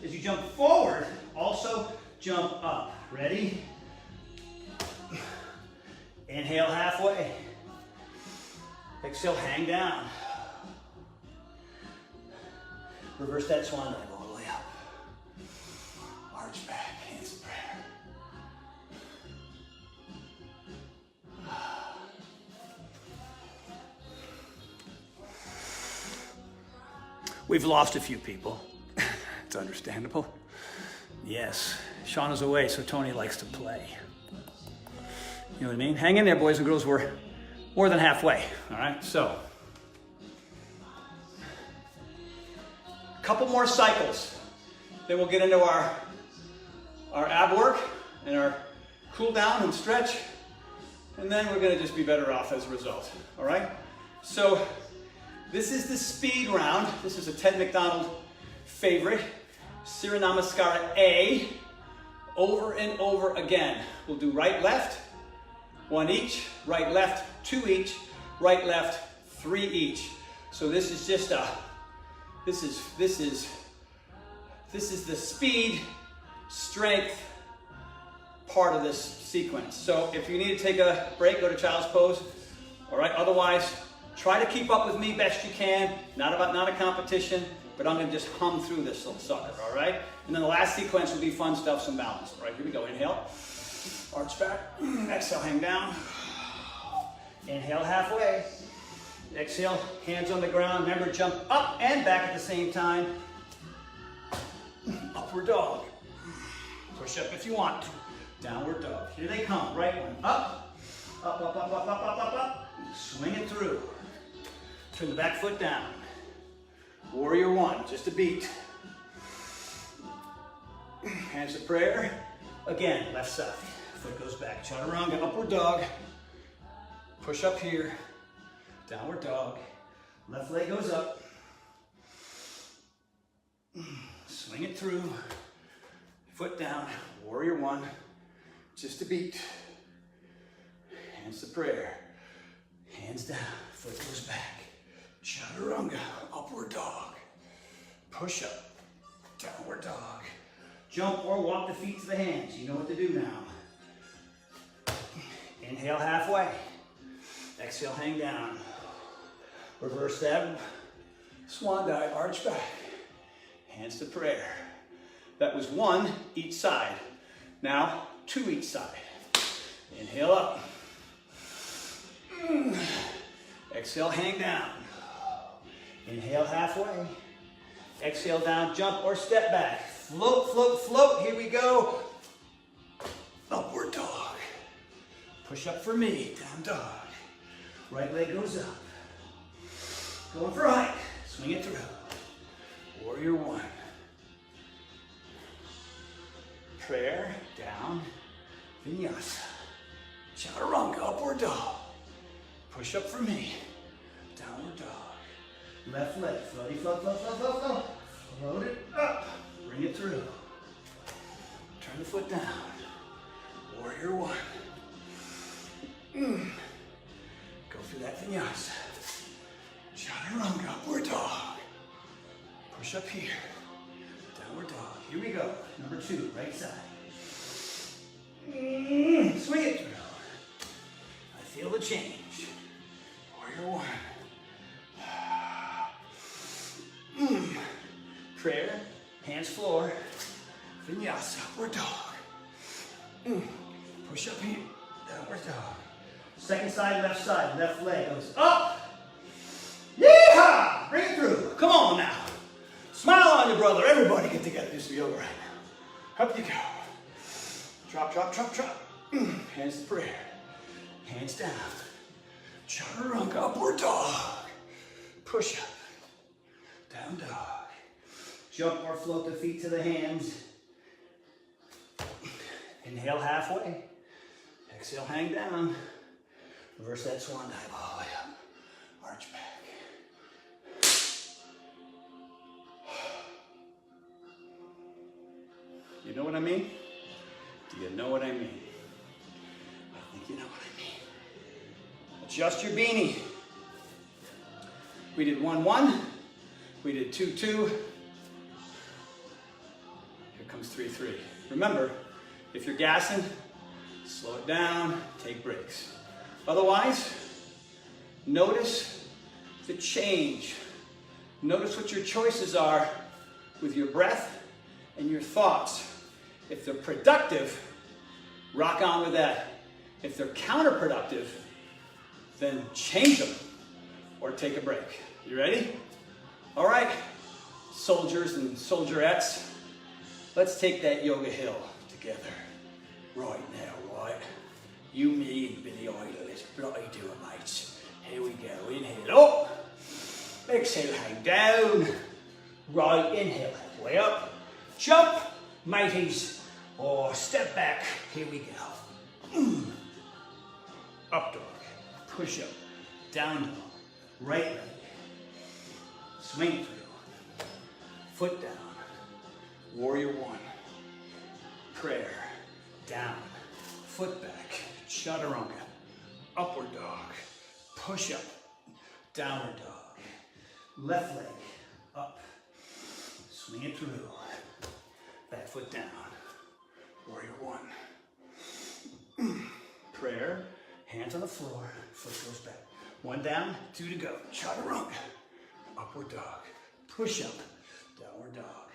As you jump forward, also jump up. Ready? Inhale halfway. Exhale, hang down. Reverse that swan dive all the way up. Arch back, hands in prayer. We've lost a few people. It's understandable. Yes, Sean is away, so Tony likes to play. You know what I mean? Hang in there, boys and girls. We're more than halfway, all right? So, a couple more cycles. Then we'll get into our ab work and our cool down and stretch. And then we're gonna just be better off as a result, all right? So, this is the speed round. This is a Ted McDonald favorite. Surya Namaskara A, over and over again. We'll do right, left, 1 each, right, left, 2 each, right, left, 3 each. So this is just a, this is the speed, strength part of this sequence. So if you need to take a break, go to child's pose. All right, otherwise, try to keep up with me best you can. Not a competition, but I'm gonna just hum through this little sucker, all right? And then the last sequence will be fun stuff, some balance. All right, here we go, inhale, arch back, exhale, hang down. Inhale halfway, exhale, hands on the ground. Remember, jump up and back at the same time. Upward dog. Push up if you want. Downward dog. Here they come, right one, up, up, up, up, up, up, up, up, up. Swing it through. Turn the back foot down. Warrior 1, just a beat. Hands to prayer. Again, left side. Foot goes back. Chaturanga, upward dog. Push up here. Downward dog. Left leg goes up. Swing it through. Foot down. Warrior 1, just a beat. Hands to prayer. Hands down. Foot goes back. Chaturanga, upward dog. Push up, downward dog. Jump or walk the feet to the hands. You know what to do now. Inhale halfway. Exhale, hang down. Reverse that. Swan dive, arch back. Hands to prayer. That was 1 each side. Now, 2 each side.
Inhale up. Exhale, hang down. Inhale halfway. Exhale down, jump or step back. Float, float, float. Here we go. Upward dog. Push up for me. Down dog. Right leg goes up. Going for height. Swing it through. Warrior one. Prayer, down, vinyasa. Chaturanga, upward dog. Push up for me. Downward dog. Left leg, floaty, float, float, float, float, float. Float it up. Bring it through. Turn the foot down. Warrior one. Go through that vinyasa. Chaturanga, upward dog. Push up here. Downward dog. Here we go. Number two, right side. Swing it through. I feel the change. Warrior one. Prayer, hands floor. Vinyasa, upward dog. Push up here. Downward dog. Second side, left leg goes up. Yeehaw! Bring it through. Come on now. Smile on your brother. Everybody get together. Do some yoga right now. Up you go. Drop, drop, drop, drop. Hands to prayer. Hands down. Chaturanga, upward dog. Push up. Down dog. Jump or float the feet to the hands. Inhale halfway. Exhale, hang down. Reverse that swan dive all the way up. Arch back. You know what I mean? Do you know what I mean? I think you know what I mean. Adjust your beanie. We did 1-1. We did 2-2. Here comes 3-3. Remember, if you're gassing, slow it down, take breaks. Otherwise, notice the change. Notice what your choices are with your breath and your thoughts. If they're productive, rock on with that. If they're counterproductive, then change them or take a break. You ready? All right, soldiers and soldierettes, let's take that yoga hill together right now, right? You, me, and Billy Idol. What are you doing, mates? Here we go. Inhale up. Exhale, hang down. Right, inhale, halfway up. Jump, mateys, or step back. Here we go. Up dog. Push up. Down dog. Right leg. Swing through. Foot down. Warrior one. Prayer. Down. Foot back. Chaturanga. Upward dog. Push up. Downward dog. Left leg. Up. Swing it through. Back foot down. Warrior one. Prayer. Hands on the floor. Foot goes back. One down, two to go. Chaturanga. Upward dog. Push up. Downward dog.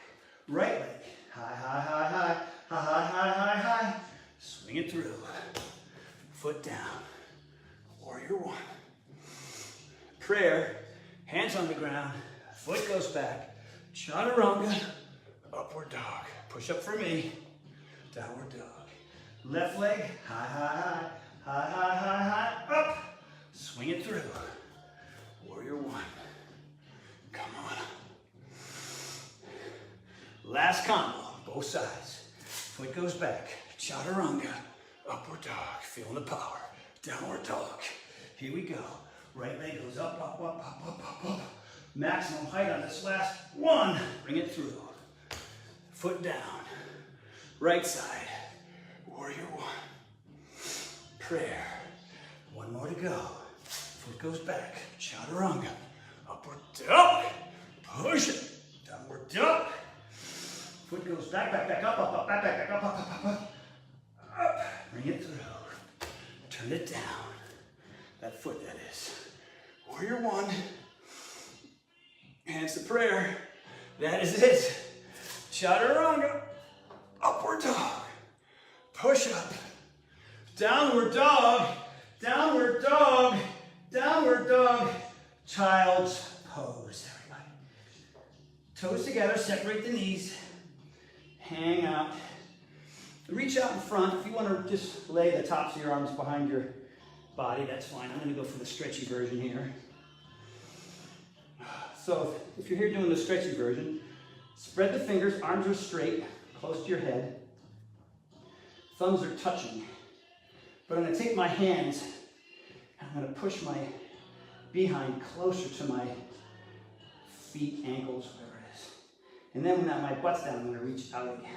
Right leg. High, high, high, high. High, high, high, high, high. Swing it through. Foot down. Warrior one. Prayer. Hands on the ground. Foot goes back. Chaturanga. Upward dog. Push up for me. Downward dog. Left leg. High, high, high. High, high, high, high. Up. Swing it through. Warrior one. Come on. Last combo. Both sides. Foot goes back. Chaturanga. Upward dog. Feeling the power. Downward dog. Here we go. Right leg goes up, up, up, up, up, up, up. Maximum height on this last one. Bring it through. Foot down. Right side. Warrior one. Prayer. One more to go. Foot goes back. Chaturanga. Upward dog. Push it. Downward dog. Foot goes back, back, back, up, up, up, back, back, back, up, up, up, up, up. Up. Bring it through. Turn it down. That foot, that is. Warrior one. Hands to prayer. That is it. Chaturanga. Upward dog. Push up.
Downward dog, downward dog, downward dog. Child's pose, everybody. Toes together, separate the knees. Hang out. Reach out in front. If you want to just lay the tops of your arms behind your body, that's fine. I'm going to go for the stretchy version here. So if you're here doing the stretchy version, spread the fingers, arms are straight, close to your head. Thumbs are touching. But I'm going to take my hands and I'm going to push my behind closer to my feet, ankles, whatever it is. And then when my butt's down, I'm going to reach out again.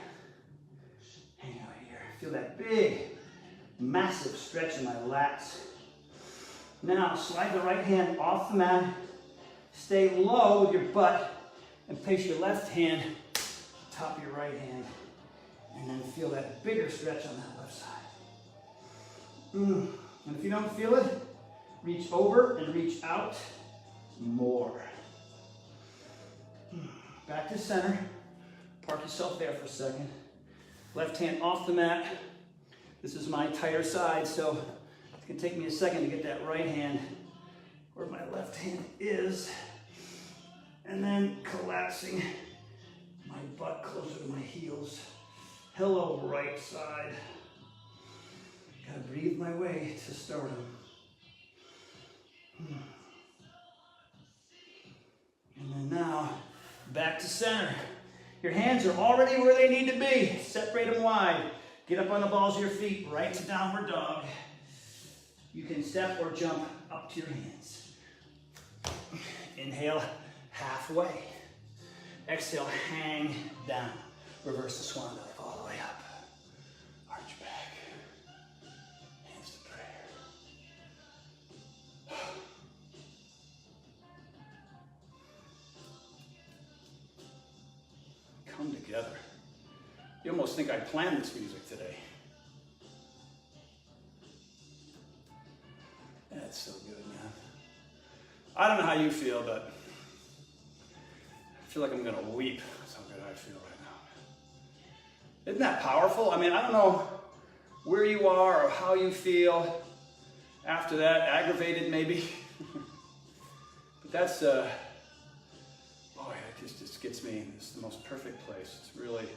Hang out here. Feel that big, massive stretch in my lats. Now slide the right hand off the mat. Stay low with your butt and place your left hand top of your right hand. And then feel that bigger stretch on that left side. And if you don't feel it, reach over and reach out more. Back to center. Park yourself there for a second. Left hand off the mat. This is my tighter side, so it's going to take me a second to get that right hand where my left hand is. And then collapsing my butt closer to my heels. Hello, right side. Gotta breathe my way to stardom. And then now, back to center. Your hands are already where they need to be. Separate them wide. Get up on the balls of your feet, right to downward dog. You can step or jump up to your hands. Inhale, halfway. Exhale, hang down. Reverse the swan dive all the way up. Arch back. Hands to prayer. Come together. You almost think I planned this music today. That's so good, man. I don't know how you feel, but I feel like I'm gonna weep. That's how good I feel right now. Isn't that powerful? I mean, I don't know where you are or how you feel after that, aggravated maybe. But that's, boy, it just gets me. It's the most perfect place. It's really,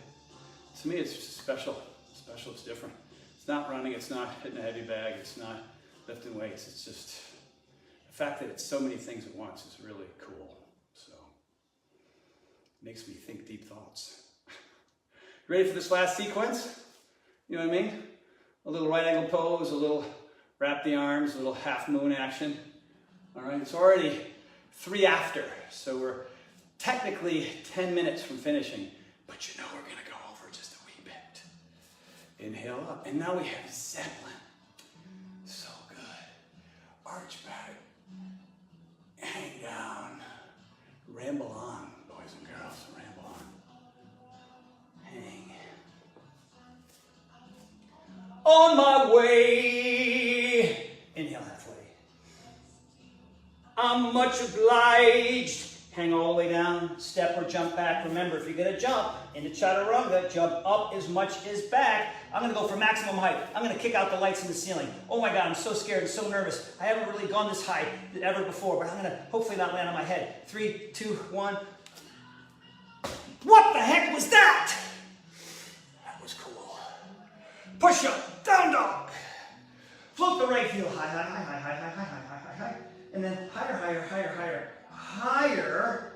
to me, it's just special. Special, it's different. It's not running, it's not hitting a heavy bag, it's not lifting weights. It's just, the fact that it's so many things at once is really cool. So, it makes me think deep thoughts. Ready for this last sequence? You know what I mean? A little right angle pose, a little wrap the arms, a little half moon action. All right, it's already 3 after, so we're technically 10 minutes from finishing, but you know we're gonna go over just a wee bit. Inhale up, and now we have Zeppelin. So good. Arch back, hang down, ramble on, boys and girls, ramble on. Hang. On my way. Inhale halfway. I'm much obliged. Hang all the way down, step or jump back. Remember, if you're gonna jump into chaturanga, jump up as much as back. I'm gonna go for maximum height. I'm gonna kick out the lights in the ceiling. Oh my God, I'm so scared and so nervous. I haven't really gone this high ever before, but I'm gonna hopefully not land on my head. 3, 2, 1. What the heck was that? That was cool. Push up, down dog. Float the right heel high, high, high, high, high, high, high, high, high, high. And then higher, higher, higher, higher. Higher,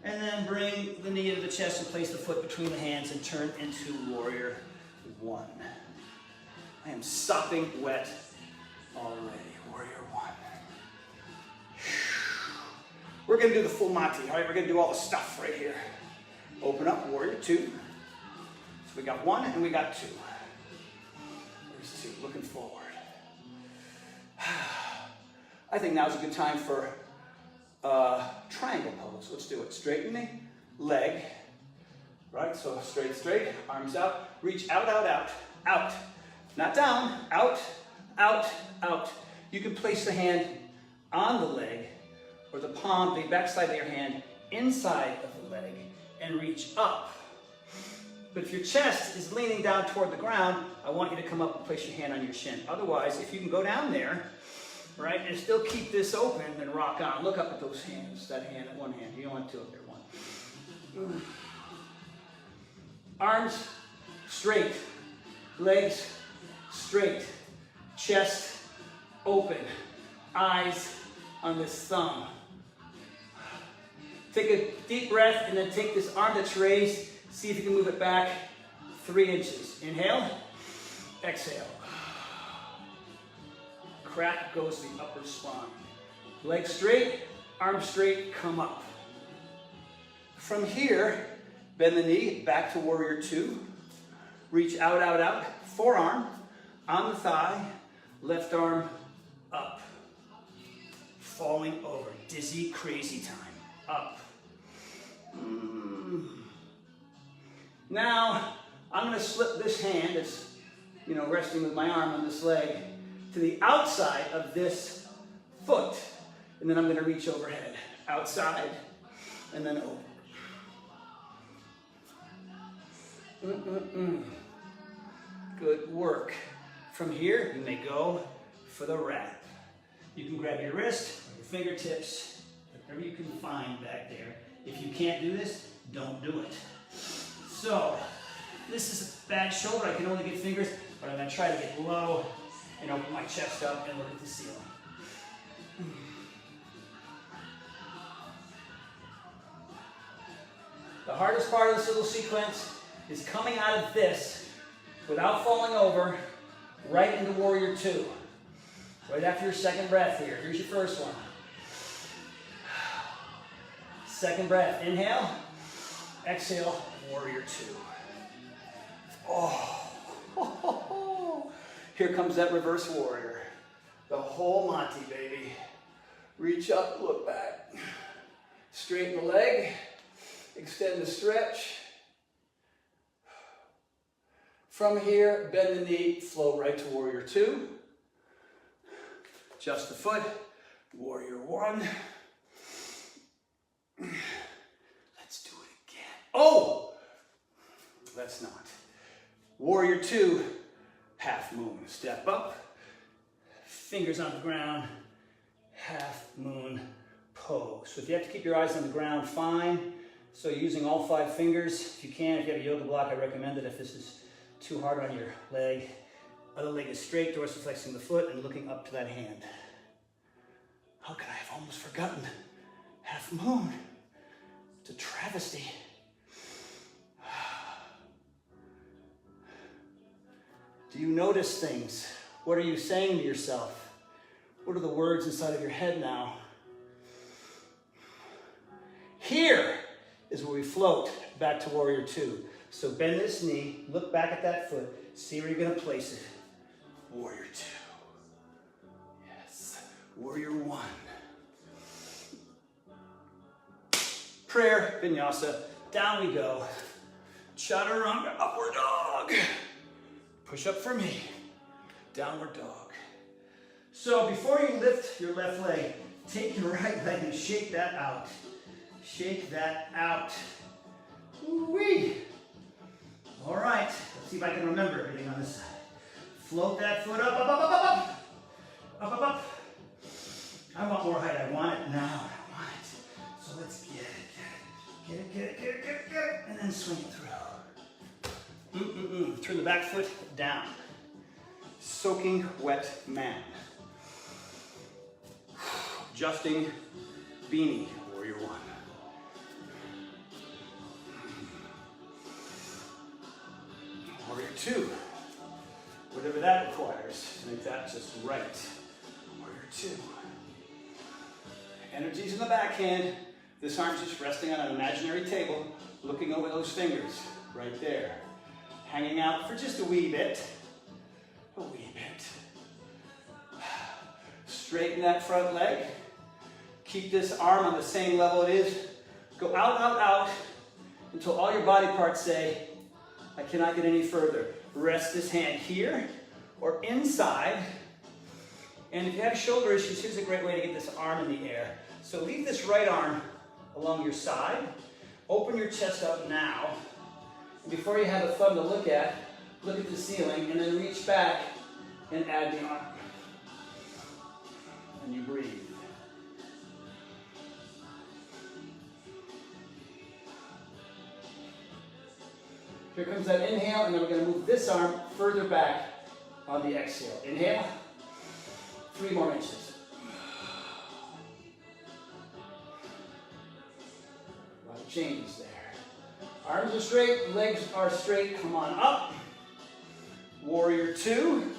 and then bring the knee to the chest and place the foot between the hands and turn into warrior 1. I am sopping wet already. Warrior 1. We're going to do the full mati, all right? We're going to do all the stuff right here. Open up, warrior 2. So we got 1 and we got 2. There's 2, looking forward. I think now's a good time for triangle pose. Let's do it. Straighten the leg. Right, so straight, straight, arms out. Reach out, out, out, out. Not down, out, out, out. You can place the hand on the leg or the palm, the backside of your hand, inside of the leg and reach up.
But if your chest is leaning down toward the ground, I want you to come up and place your hand on your shin. Otherwise, if you can go down there, right, and still keep this open, then rock on. Look up at those hands, that hand, one hand. You don't want two up there, one. Arms straight, legs straight, chest open, eyes on this thumb. Take a deep breath and then take this arm that's raised. See if you can move it back 3 inches. Inhale, exhale. Crack goes the upper spine. Legs straight, arms straight, come up. From here, bend the knee back to warrior 2. Reach out, out, out. Forearm on the thigh, left arm up. Falling over. Dizzy, crazy time. Up. Now, I'm going to slip this hand that's, resting with my arm on this leg to the outside of this foot. And then I'm going to reach overhead. Outside, and then over. Good work. From here, you may go for the wrap. You can grab your wrist or your fingertips, whatever you can find back there. If you can't do this, don't do it. So, this is a bad shoulder. I can only get fingers, but I'm going to try to get low and open my chest up and look at the ceiling. The hardest part of this little sequence is coming out of this without falling over right into warrior 2. Right after your second breath here. Here's your first one. Second breath. Inhale. Exhale. Warrior 2. Oh. Here comes that reverse warrior. The whole Monty, baby. Reach up, look back. Straighten the leg. Extend the stretch. From here, bend the knee, flow right to warrior 2. Adjust the foot, warrior 1. Let's do it again. Oh! That's not. Warrior 2, half moon. Step up, fingers on the ground, half moon pose. So if you have to keep your eyes on the ground, fine. So using all 5 fingers, if you can, if you have a yoga block, I recommend it. If this is too hard on your leg, other leg is straight, dorsiflexing the foot and looking up to that hand. How could I have almost forgotten half moon? It's a travesty. Do you notice things? What are you saying to yourself? What are the words inside of your head now? Here is where we float back to warrior 2. So bend this knee, look back at that foot, see where you're going to place it. Warrior 2. Yes. Warrior 1. Prayer, vinyasa. Down we go. Chaturanga, upward dog. Push up for me. Downward dog. So before you lift your left leg, take your right leg and shake that out. Shake that out. Woo-wee. All right, let's see if I can remember everything on this side. Float that foot up, up, up, up, up, up. Up, up, up. I want more height. I want it now. I want it. So let's get it. Get it. And then swing it through. Turn the back foot down. Soaking wet man. Adjusting beanie, warrior 1. Warrior 2. Whatever that requires to make that just right. Warrior 2. Energies in the backhand. This arm's just resting on an imaginary table, looking over those fingers right there. Hanging out for just a wee bit. A wee bit. Straighten that front leg. Keep this arm on the same level it is. Go out, out, out until all your body parts say, I cannot get any further. Rest this hand here or inside. And if you have shoulder issues, here's a great way to get this arm in the air. So leave this right arm along your side. Open your chest up now Before you have a thumb to look at the ceiling, and then reach back and add the arm. And you breathe. Here comes that inhale, and then we're going to move this arm further back on the exhale. Inhale. 3 more inches. A lot of changes there. Arms are straight, legs are straight. Come on up. Warrior 2.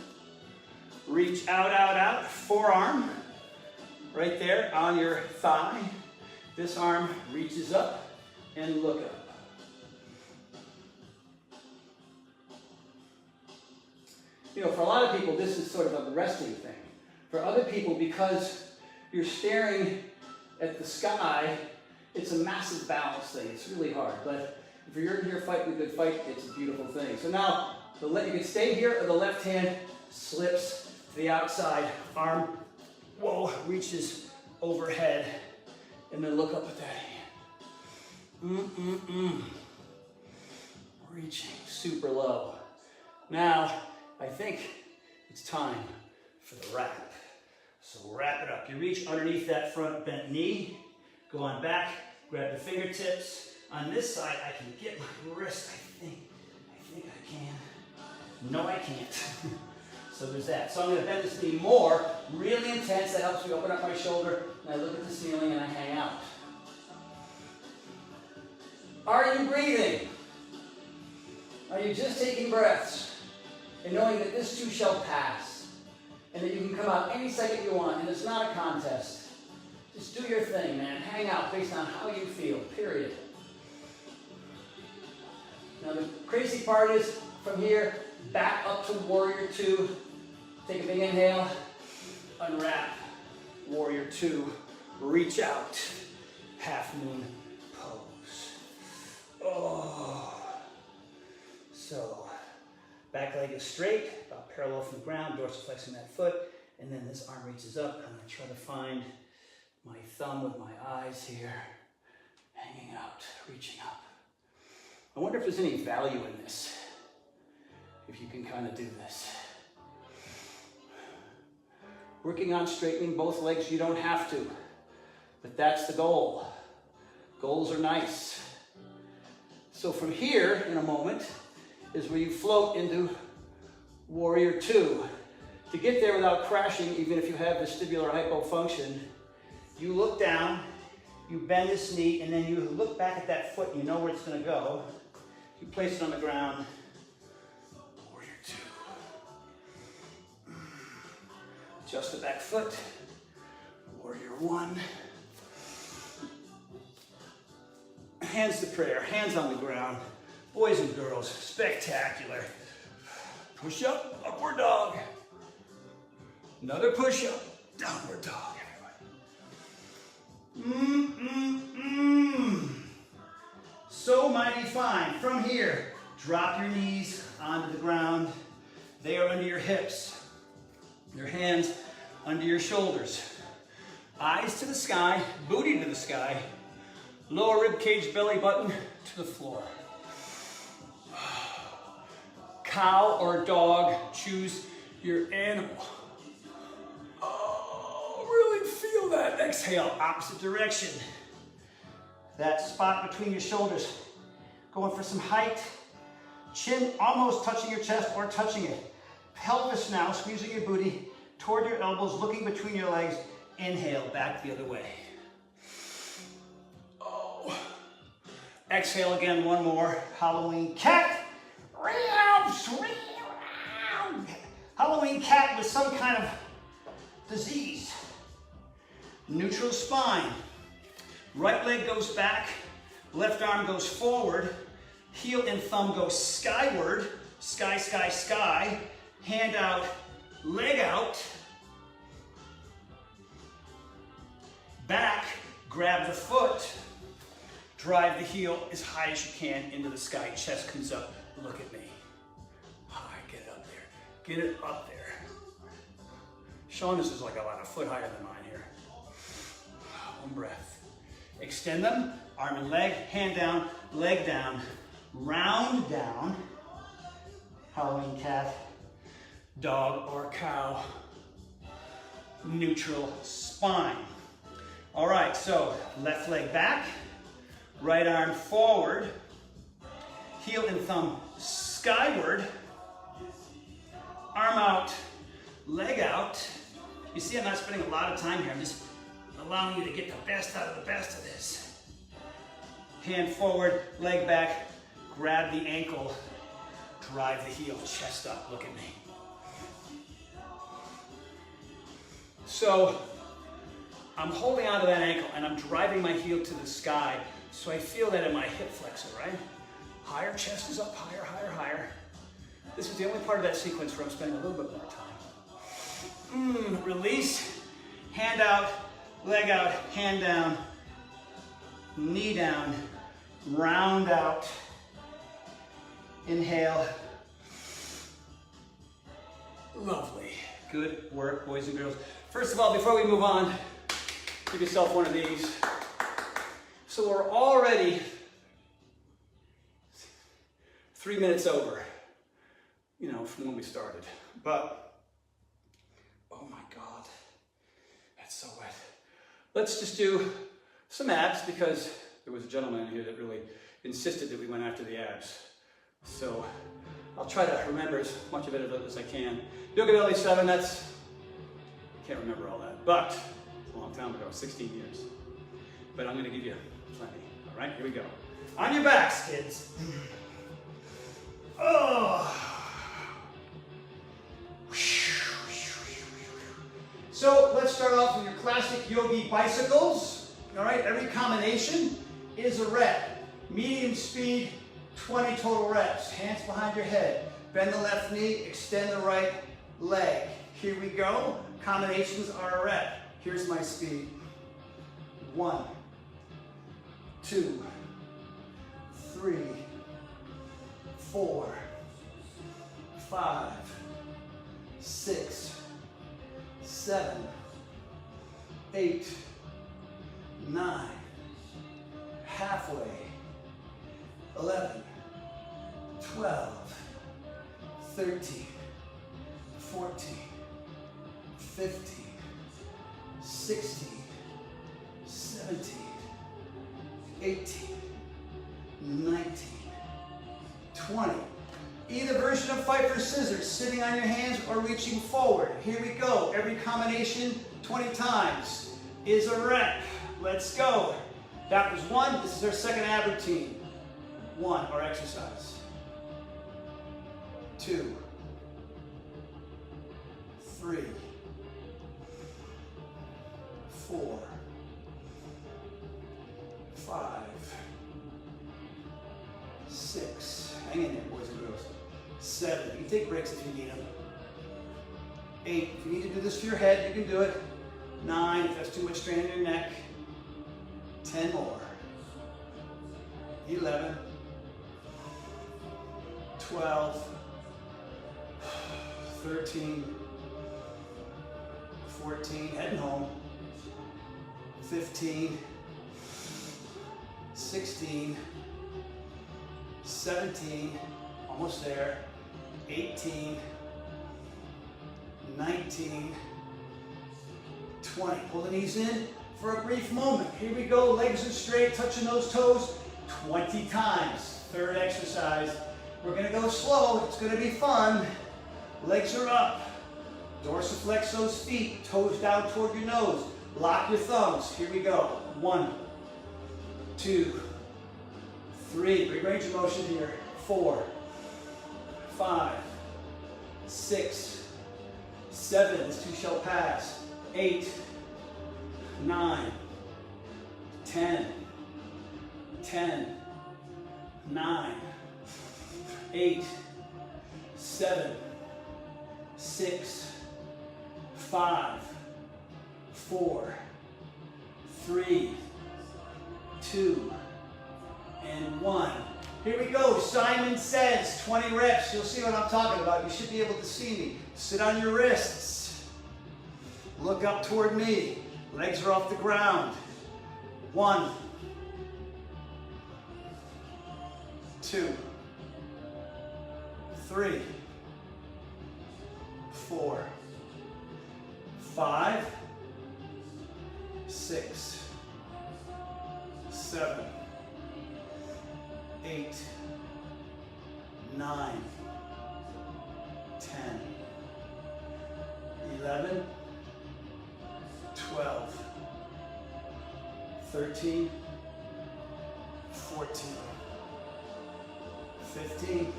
Reach out, out, out. Forearm right there on your thigh. This arm reaches up and look up. You know, for a lot of people, this is sort of a resting thing. For other people, because you're staring at the sky, it's a massive balance thing. It's really hard. But if you're here fighting a good fight, it's a beautiful thing. So now, you can stay here, or the left hand slips to the outside. Arm, whoa, reaches overhead. And then look up at that hand. Reaching super low. Now, I think it's time for the wrap. So wrap it up. You reach underneath that front bent knee. Go on back, grab the fingertips. On this side, I can get my wrist, I think I can. No, I can't. So there's that. So I'm going to bend this knee more, really intense. That helps me open up my shoulder, and I look at the ceiling and I hang out. Are you breathing? Are you just taking breaths and knowing that this too shall pass, and that you can come out any second you want, and it's not a contest. Just do your thing, man. Hang out based on how you feel, period. Now the crazy part is, from here, back up to Warrior 2. Take a big inhale, unwrap, Warrior 2, reach out, half moon pose. Oh. So, back leg is straight, about parallel from the ground, dorsal flexing that foot, and then this arm reaches up. I'm going to try to find my thumb with my eyes here, hanging out, reaching up. I wonder if there's any value in this, if you can kind of do this. Working on straightening both legs, you don't have to, but that's the goal. Goals are nice. So from here, in a moment, is where you float into Warrior 2. To get there without crashing, even if you have vestibular hypofunction, you look down, you bend this knee, and then you look back at that foot, and you know where it's going to go. You place it on the ground. Warrior 2. Adjust the back foot. Warrior 1. Hands to prayer, hands on the ground. Boys and girls, spectacular. Push up, upward dog. Another push up, downward dog, everybody. So mighty fine. From here, drop your knees onto the ground. They are under your hips. Your hands under your shoulders. Eyes to the sky, booty to the sky. Lower rib cage, belly button to the floor. Cow or dog, choose your animal. Oh, really feel that. Exhale, opposite direction. That spot between your shoulders. Going for some height. Chin almost touching your chest or touching it. Pelvis now, squeezing your booty toward your elbows, looking between your legs. Inhale, back the other way. Oh. Exhale again, one more. Halloween cat. Halloween cat with some kind of disease. Neutral spine. Right leg goes back, left arm goes forward, heel and thumb go skyward, sky, sky, sky, hand out, leg out, back, grab the foot, drive the heel as high as you can into the sky, chest comes up, look at me. All right, get it up there, get it up there. Sean, this is like about a foot higher than mine here. One breath. Extend them, arm and leg, hand down,
round down, Halloween cat, dog or cow, neutral spine. All right, so left leg back, right arm forward, heel and thumb skyward, arm out, leg out. You see, I'm not spending a lot of time here. I'm just allowing you to get the best out of the best of this. Hand forward, leg back, grab the ankle, drive the heel, chest up, look at me. So I'm holding onto that ankle and I'm driving my heel to the sky so I feel that in my hip flexor, right? Higher, chest is up, higher, higher, higher. This is the only part of that sequence where I'm spending a little bit more time. Release, hand out, leg out, hand down, knee down, round out. Inhale. Lovely. Good work, boys and girls. First of all, before we move on, give yourself one of these. So we're already 3 minutes over, from when we started. But, oh my God, that's so wet. Let's just do some abs because there was a gentleman in here that really insisted that we went after the abs. So I'll try to remember as much of it as I can. Yoga Belly 7, I can't remember all that, but it's a long time ago, 16 years. But I'm gonna give you plenty. All right, here we go. On your backs, kids. Oh. So let's start off with your classic yogi bicycles. All right, every combination is a rep. Medium speed, 20 total reps. Hands behind your head. Bend the left knee, extend the right leg. Here we go. Combinations are a rep. Here's my speed. 1, 2, 3, 4, 5, 6, 7, 8, 9, halfway, 11, 12, 13, 14, 15, 16, 17, 18, 19, 20. Either version of fight for scissors, sitting on your hands or reaching forward. Here we go. Every combination 20 times is a rep. Let's go. That was 1. This is our second ab routine. 1, our exercise. 2, 3, 4, 5, 6. Hang in there, boys and girls. 7. You can take breaks if you need them. 8. If you need to do this for your head, you can do it. 9. If that's too much strain in your neck. 10 more. 11. 12. 13. 14. Heading home. 15. 16. 17, almost there, 18, 19, 20. Pull the knees in for a brief moment. Here we go, legs are straight, touching those toes 20 times. Third exercise. We're gonna go slow, it's gonna be fun. Legs are up. Dorsiflex those feet, toes down toward your nose. Lock your thumbs. Here we go. 1, 2, 3, big range of motion here. 4, 5, 6, 7, this too shall pass. 8, 9, 10, 9, 8, 7, 6, 5, 4, 3, 2, and 1. Here we go. Simon Says, 20 reps. You'll see what I'm talking about. You should be able to see me. Sit on your wrists. Look up toward me. Legs are off the ground. 1,
2, 3, 4, 5, 6, 7, 8, 9, 10, 11, 12, 13, 14, 15,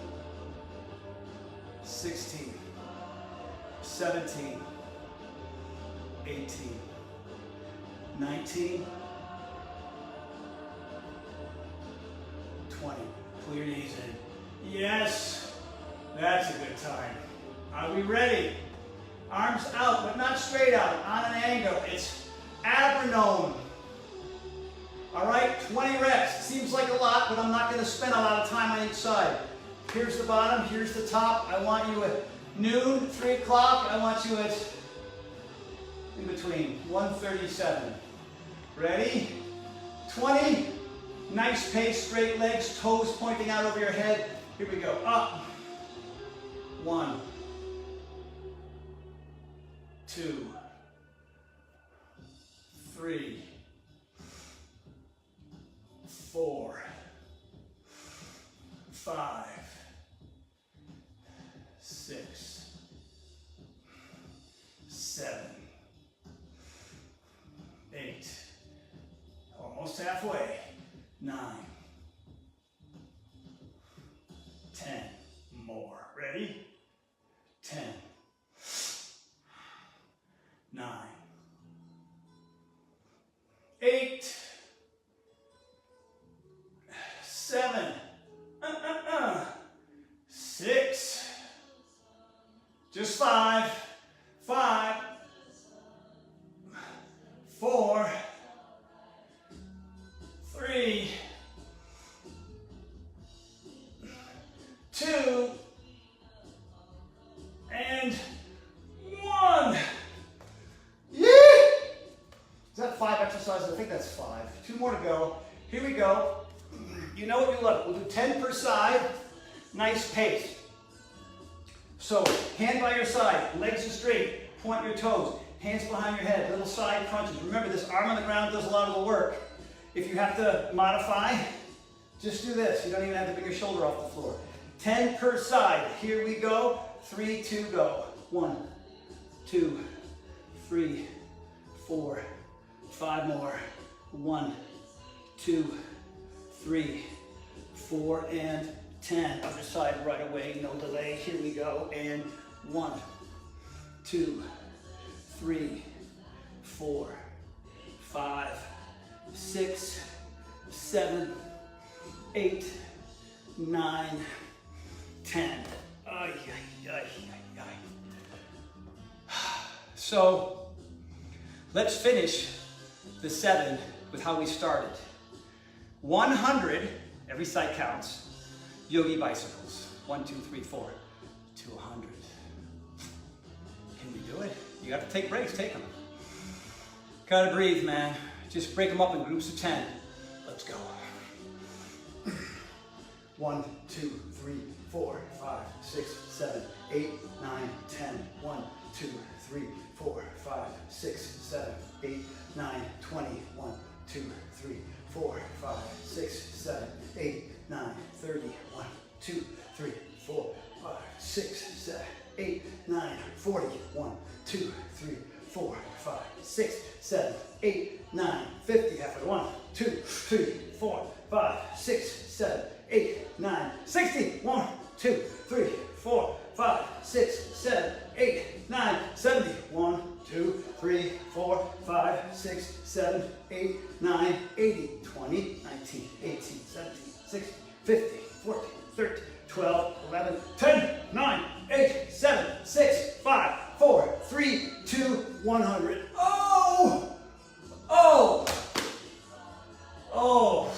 16, 17, 18, 19, 20. Pull your knees in. Yes, that's a good time. Are we ready? Arms out, but not straight out, on an angle. It's abdominal. All right, 20 reps. Seems like a lot, but I'm not going to spend a lot of time on each side. Here's the bottom, here's the top. I want you at noon, 3 o'clock. I want you at in between, 1:37. Ready? 20. Nice pace, straight legs, toes pointing out over your head. Here we go. Up. 1, 2, 3, 4, 5, 6, 7, 8, almost halfway, 9, 10, more. Ready? 10, 9, 8, 7, 6, just 5, 5, 4, 3, 2, and 1. Yeah! Is that 5 exercises? I think that's 5. 2 more to go. Here we go. You know what you love. We'll do 10 per side. Nice pace. So, hand by your side, legs are straight, point your toes, hands behind your head, little side crunches. Remember, this arm on the ground does a lot of the work. If you have to modify, just do this. You don't even have to bring your shoulder off the floor. 10 per side. Here we go. 3, 2, go. 1, 2, 3, 4, 5 more. 1, 2, 3, 4, and 10. Other side right away, no delay. Here we go. And 1, 2, 3, 4, 5, 6, 7, 8, 9, 10. Ay, ay, ay, ay, ay. So let's finish the 7 with how we started. 100, every side counts, yogi bicycles. 1, 2, 3, 4, to 100. Can we do it? You got to take breaks, take them. Gotta breathe, man. Just break them up in groups of 10. Let's go. 1, 2, 3, 4, 5, 6, 7, 8, 9, 10. 1, 2, 3, 4, 5, 6, 7, 8, 9, 20. 1, 2, 3, 4, 5, 6, 7, 8, 9, 30. 1, 2, 3, 4, 5, 6, 7, 8, 9, 40. 1, 2, 3, 4, 5, 6, 7, 8, 9, 50. Halfway. 1, 2, 3, 4, 5, 6, 7, 8, 9, 60. 1, 2, 3, 4, 5, 6, 7, 8, 9, 70. 1, 2, 3, 4, 5, 6, 7, 8, 9, 80. 20, 19, 18, 17, 16, 15, 14, 13, 12, 11, 10, 9, 8, 7, 6, 5, 4, 3, 2, 100. Oh! Oh! Oh!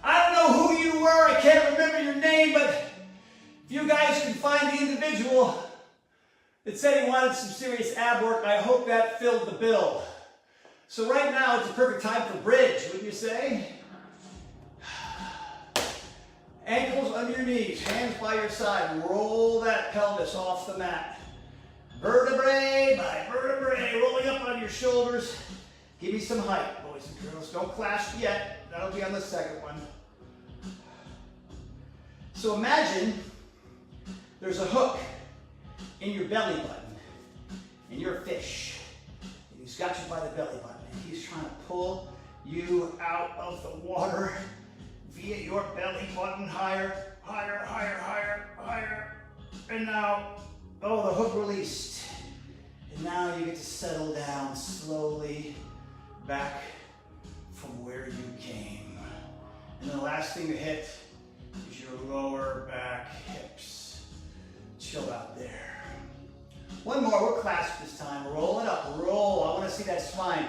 I don't know who you were, I can't remember your name, but if you guys can find the individual that said he wanted some serious ab work, I hope that filled the bill. So right now it's a perfect time for bridge, wouldn't you say?
under your knees, hands by your side, roll that pelvis off the mat. Vertebrae by vertebrae, rolling up on your shoulders. Give me some height, boys and girls. Don't clasp yet. That'll be on the second one. So imagine there's a hook in your belly button, and you're a fish. And he's got you by the belly button, and he's trying to pull you out of the water via your belly button, higher, higher, higher, higher, higher. And now, oh, the hook released. And now you get to settle down slowly back from where you came. And the last thing to hit is your lower back hips. Chill out there. One more, we're clasped this time. Roll it up, roll. I want to see that spine.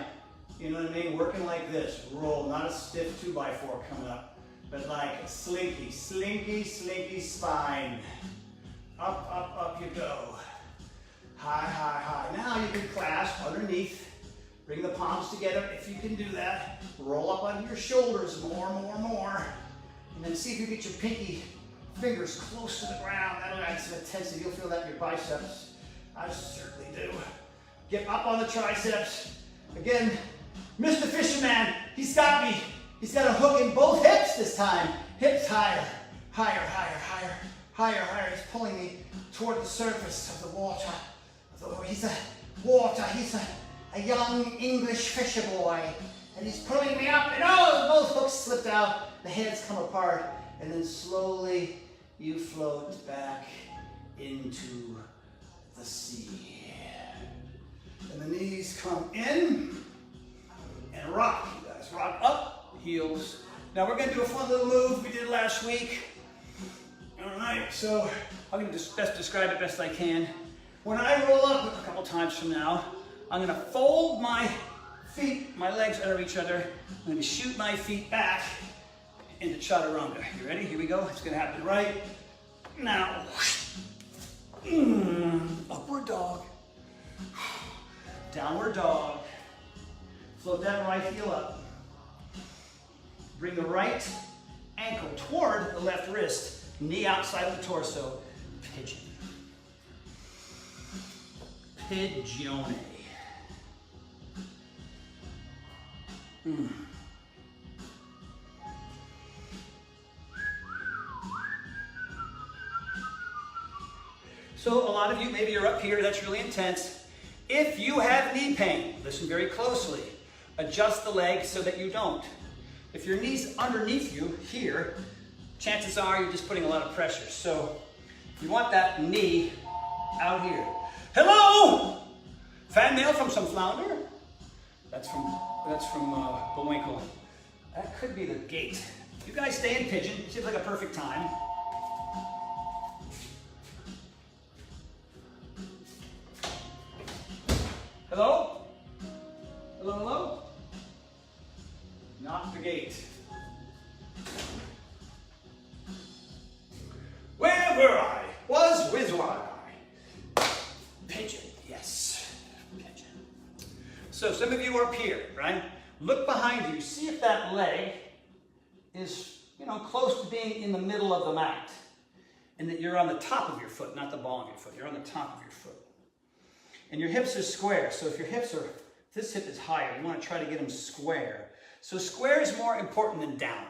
You know what I mean? Working like this. Roll, not a stiff 2x4 coming up, but like a slinky, slinky, slinky spine. Up, up, up you go. High, high, high. Now you can clasp underneath. Bring the palms together if you can do that. Roll up onto your shoulders more, more, more. And then see if you get your pinky fingers close to the ground. That'll add some intensity. You'll feel that in your biceps. I certainly do. Get up on the triceps. Again, Mr. Fisherman, he's got me. He's got a hook in both hips this time. Hips higher, higher, higher, higher, higher, higher. He's pulling me toward the surface of the water. He's a water, he's a young English fisher boy. And he's pulling me up, and oh, both hooks slipped out. The heads come apart, and then slowly you float back into the sea. And the knees come in, and rock, you guys. Rock up, heels. Now we're gonna do a fun little move we did last week. All right, so I'm gonna just best describe it best I can. When I roll up a couple times from now, I'm gonna fold my feet, my legs under each other. I'm gonna shoot my feet back into chaturanga. You ready? Here we go. It's gonna happen right now. Upward dog. Downward dog. Float that right heel up. Bring the right ankle toward the left wrist. Knee outside of the torso. Pigeon. Pigeone. So a lot of you, maybe you're up here, that's really intense. If you have knee pain, listen very closely. Adjust the leg so that you don't. If your knee's underneath you here, chances are you're just putting a lot of pressure. So you want that knee out here. Hello! Fan mail from some flounder? That's from Bullwinkle. That could be the gate. You guys stay in pigeon. Seems like a perfect time. Hello? Hello, hello? Not the gate. Where were I? Where was I? Pigeon, yes. Pigeon. So some of you are up here, right? Look behind you. See if that leg is, close to being in the middle of the mat. And that you're on the top of your foot, not the ball of your foot. You're on the top of your foot. And your hips are square. So if your hips are, this hip is higher, you want to try to get them square. So square is more important than down.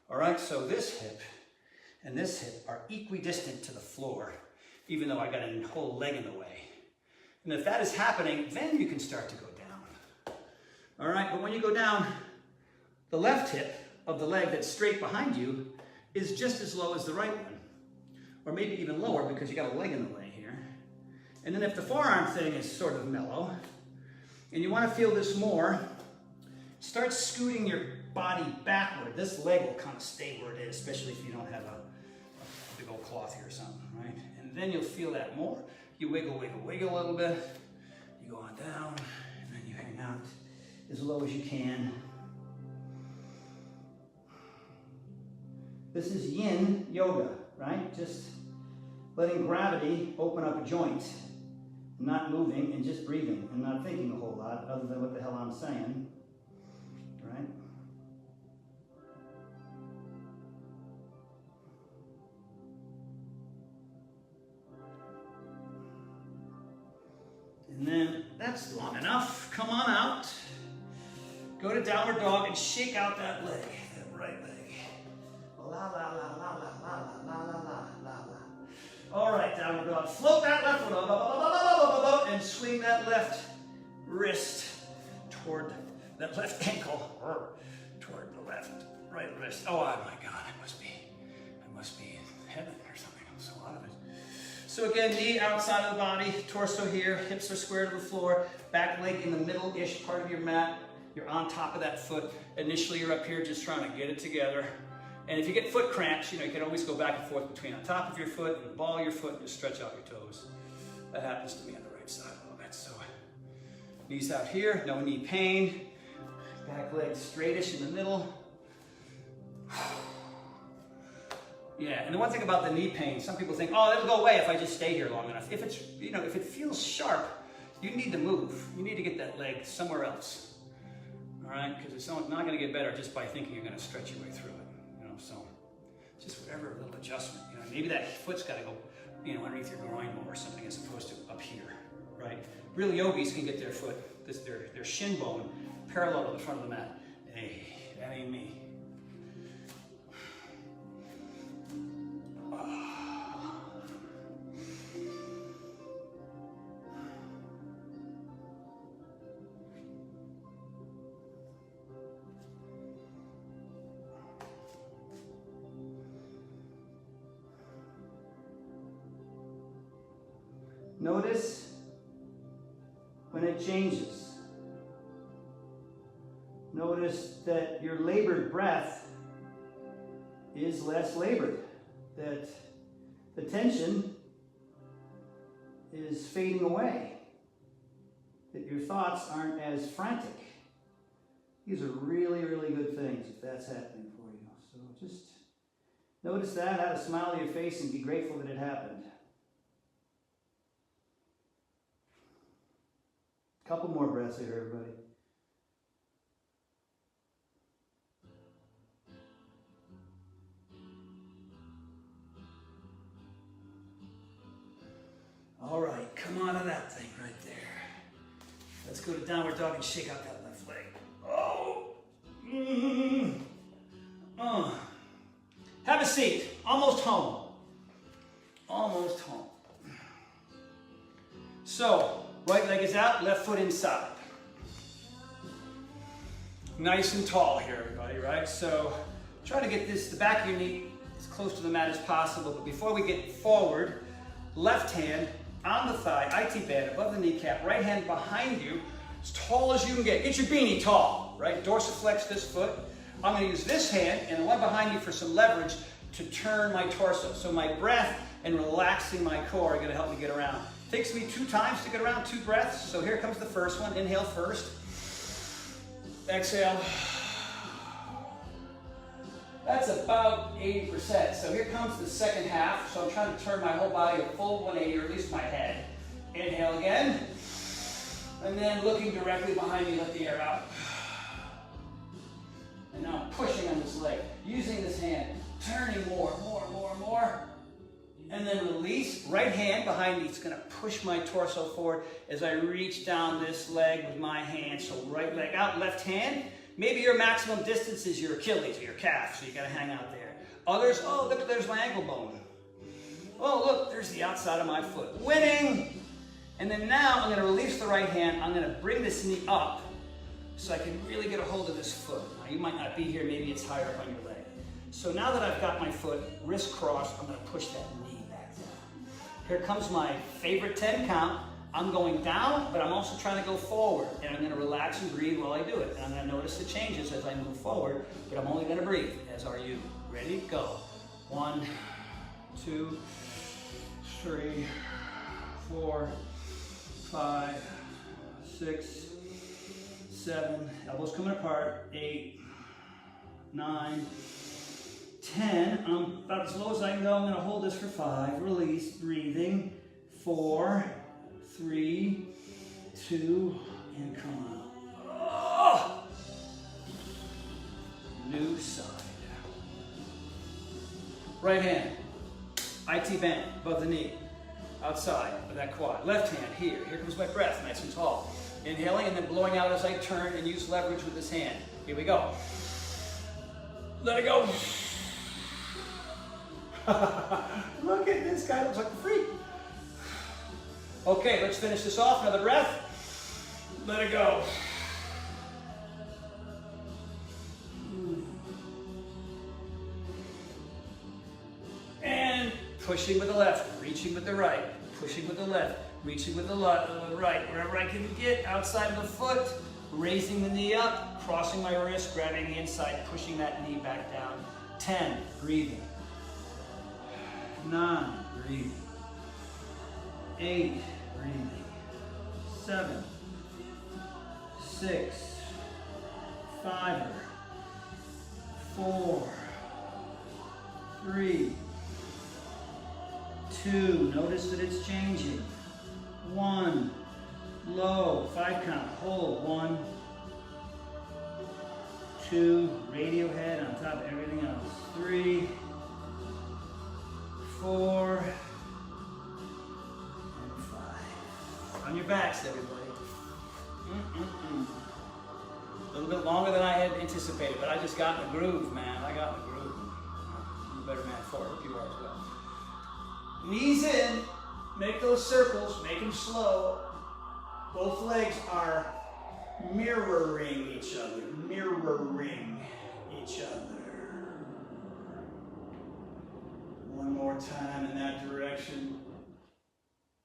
All right, so this hip and this hip are equidistant to the floor, even though I got a whole leg in the way. And if that is happening, then you can start to go down. All right, but when you go down, the left hip of the leg that's straight behind you is just as low as the right one, or maybe even lower because you got a leg in the way here. And then if the forearm thing is sort of mellow, and you want to feel this more, start scooting your body backward. This leg will kind of stay where it is, especially if you don't have a big old cloth here or something, right? And then you'll feel that more. You wiggle, wiggle, wiggle a little bit. You go on down, and then you hang out as low as you can. This is yin yoga, right? Just letting gravity open up a joint, not moving and just breathing and not thinking a whole lot other than what the hell I'm saying, right? And then that's long enough. Come on out. Go to downward dog and shake out that leg, that right leg. La la la la la la la la la la la. All right, downward dog. Float that left foot up, and swing that left wrist toward that left ankle, toward the left right wrist. Oh my God, I must be in heaven or something. I'm so out of it. So again, knee outside of the body, torso here, hips are square to the floor, back leg in the middle-ish part of your mat. You're on top of that foot. Initially, you're up here just trying to get it together. And if you get foot cramps, you can always go back and forth between on top of your foot and the ball of your foot and just stretch out your toes. That happens to me on the right side a little bit. So knees out here, no knee pain. Back leg straightish in the middle. Yeah, and the one thing about the knee pain, some people think, oh, it'll go away if I just stay here long enough. If it's, if it feels sharp, you need to move. You need to get that leg somewhere else. All right, because it's not going to get better just by thinking you're going to stretch your way through it. So just whatever, a little adjustment. Maybe that foot's got to go, underneath your groin more or something as opposed to up here, right? Real yogis can get their foot, their shin bone parallel to the front of the mat. Hey, that ain't me. Notice when it changes. Notice that your labored breath is less labored, that the tension is fading away, that your thoughts aren't as frantic. These are really, really good things if that's happening for you. So just notice that, have a smile on your face, and be grateful that it happened. Couple more breaths here, everybody. All right, come on to that thing right there. Let's go to downward dog and shake out that left leg. Oh. Have a seat. Almost home. Almost home. So, right leg is out, left foot inside. Nice and tall here, everybody, right? So try to get the back of your knee as close to the mat as possible. But before we get forward, left hand on the thigh, IT band above the kneecap, right hand behind you, as tall as you can get. Get your beanie tall, right? Dorsiflex this foot. I'm going to use this hand and the one behind you for some leverage to turn my torso. So my breath and relaxing my core are going to help me get around. Takes me 2 times to get around, 2 breaths. So here comes the first one. Inhale first. Exhale. That's about 80%. So here comes the second half. So I'm trying to turn my whole body a full 180, or at least my head. Inhale again. And then looking directly behind me, let the air out. And now I'm pushing on this leg. Using this hand. Turning more. And then release, right hand behind me. It's going to push my torso forward as I reach down this leg with my hand. So right leg out, left hand. Maybe your maximum distance is your Achilles or your calf, so you got to hang out there. Others, oh, look, there's my ankle bone. Oh, look, there's the outside of my foot. Winning! And then now I'm going to release the right hand. I'm going to bring this knee up so I can really get a hold of this foot. Now, you might not be here. Maybe it's higher up on your leg. So now that I've got my foot wrist crossed, I'm going to push that knee back down. Here comes my favorite 10 count. I'm going down, but I'm also trying to go forward. And I'm going to relax and breathe while I do it. And I'm going to notice the changes as I move forward, but I'm only going to breathe, as are you. Ready? Go. 1, 2, 3, 4, 5, 6, 7. Elbows coming apart. 8, 9, 10. I'm about as low as I can go. I'm going to hold this for 5. Release. Breathing. 4, 3, 2, and come on. Oh! New side. Right hand. IT bend above the knee.
outside of that quad. Left hand here. Here comes my breath, nice and tall. Inhaling and then blowing out as I turn and use leverage with this hand. Here we go. Let it go. Look at this guy, looks like a freak. Okay, let's finish this off. Another breath. Let it go. And pushing with the left, reaching with the right, pushing with the left, reaching with the right, wherever I can get outside of the foot, raising the knee up, crossing my wrist, grabbing the inside, pushing that knee back down. 10, breathing. 9, breathing. 8, breathing. 7, 6, 5, 4, 3, 2, notice that it's changing. 1, low, 5 count, hold. 1, 2, radio head on top of everything else. 3, 4, and 5. On your backs, everybody. A little bit longer than I had anticipated, but I just got in the groove, man. I got in the groove. I'm a better man for it. Hope you are as well. Knees in, make those circles, make them slow. Both legs are mirroring each other, mirroring each other. One more time in that direction.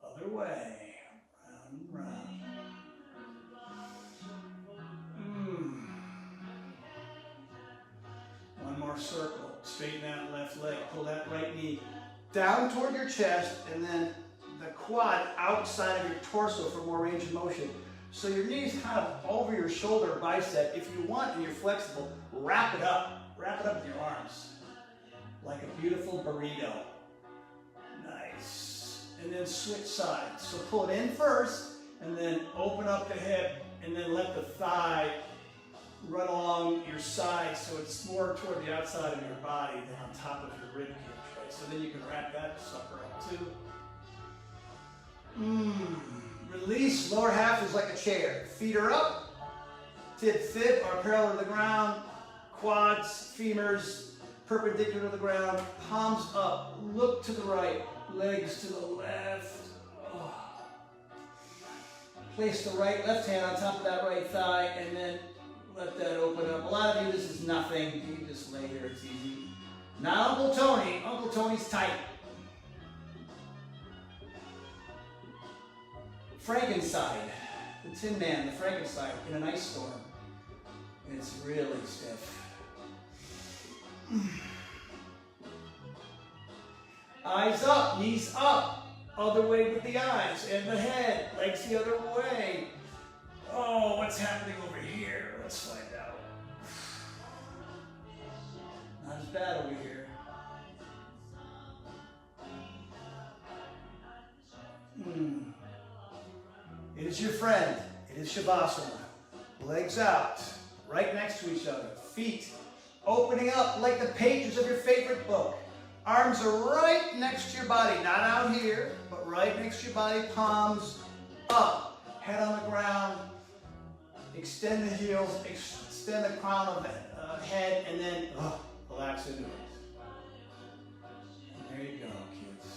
Other way, round and round. One more circle, straighten that left leg, pull that right knee down toward your chest, and then the quad outside of your torso for more range of motion. So your knee's kind of over your shoulder bicep. If you want and you're flexible, wrap it up. Wrap it up in your arms. Like a beautiful burrito. Nice. And then switch sides. So pull it in first, and then open up the hip, and then let the thigh run along your side so it's more toward the outside of your body than on top of your rib cage. Right? So then you can wrap that sucker up too. Release, lower half is like a chair. Feet are up, tib are parallel to the ground, quads, femurs perpendicular to the ground, palms up, look to the right, legs to the left. Oh. Place the left hand on top of that right thigh and then let that open up. A lot of you, this is nothing. You can just lay here, it's easy. Now Uncle Tony. Uncle Tony's tight. Frankenstein, the Tin Man, the Frankenstein in an ice storm. It's really stiff. Eyes up, knees up, other way with the eyes and the head, legs the other way. Oh, what's happening over here? Let's find out. Not as bad over here. It is your friend. It is Shavasana. Legs out, right next to each other. Feet opening up like the pages of your favorite book. Arms are right next to your body, not out here, but right next to your body. Palms up, head on the ground. Extend the heels, extend the crown of the head, and then relax into it. And there you go, kids.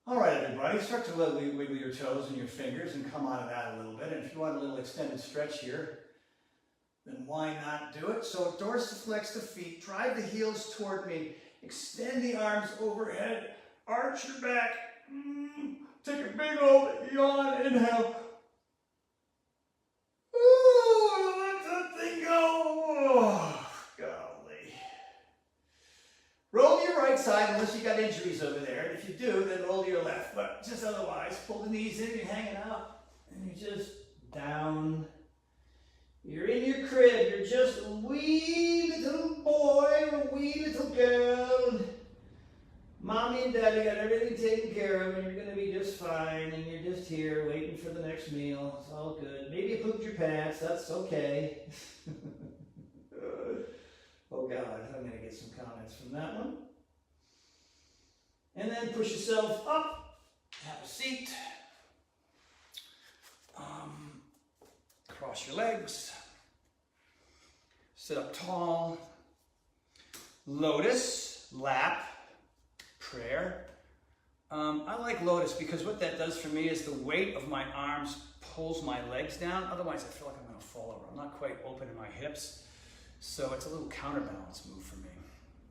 All right, everybody, start to wiggle your toes and your fingers and come out of that a little bit. And if you want a little extended stretch here, then why not do it? So dorsiflex the feet, drive the heels toward me, extend the arms overhead, arch your back, take a big old yawn, inhale. Ooh, let that thing go. Oh, golly. Roll to your right side unless you got injuries over there. And if you do, then roll to your left. But just otherwise, pull the knees in, you're hanging out, and you're just down. You're in your crib, you're just a wee little boy or a wee little girl. Mommy and Daddy got everything taken care of, and you're going to be just fine, and you're just here waiting for the next meal. It's all good. Maybe you pooped your pants, that's okay. Oh God, I'm going to get some comments from that one. And then push yourself up, have a seat. Cross your legs, sit up tall, lotus, lap, prayer. I like lotus because what that does for me is the weight of my arms pulls my legs down. Otherwise, I feel like I'm going to fall over. I'm not quite open in my hips, so it's a little counterbalance move for me.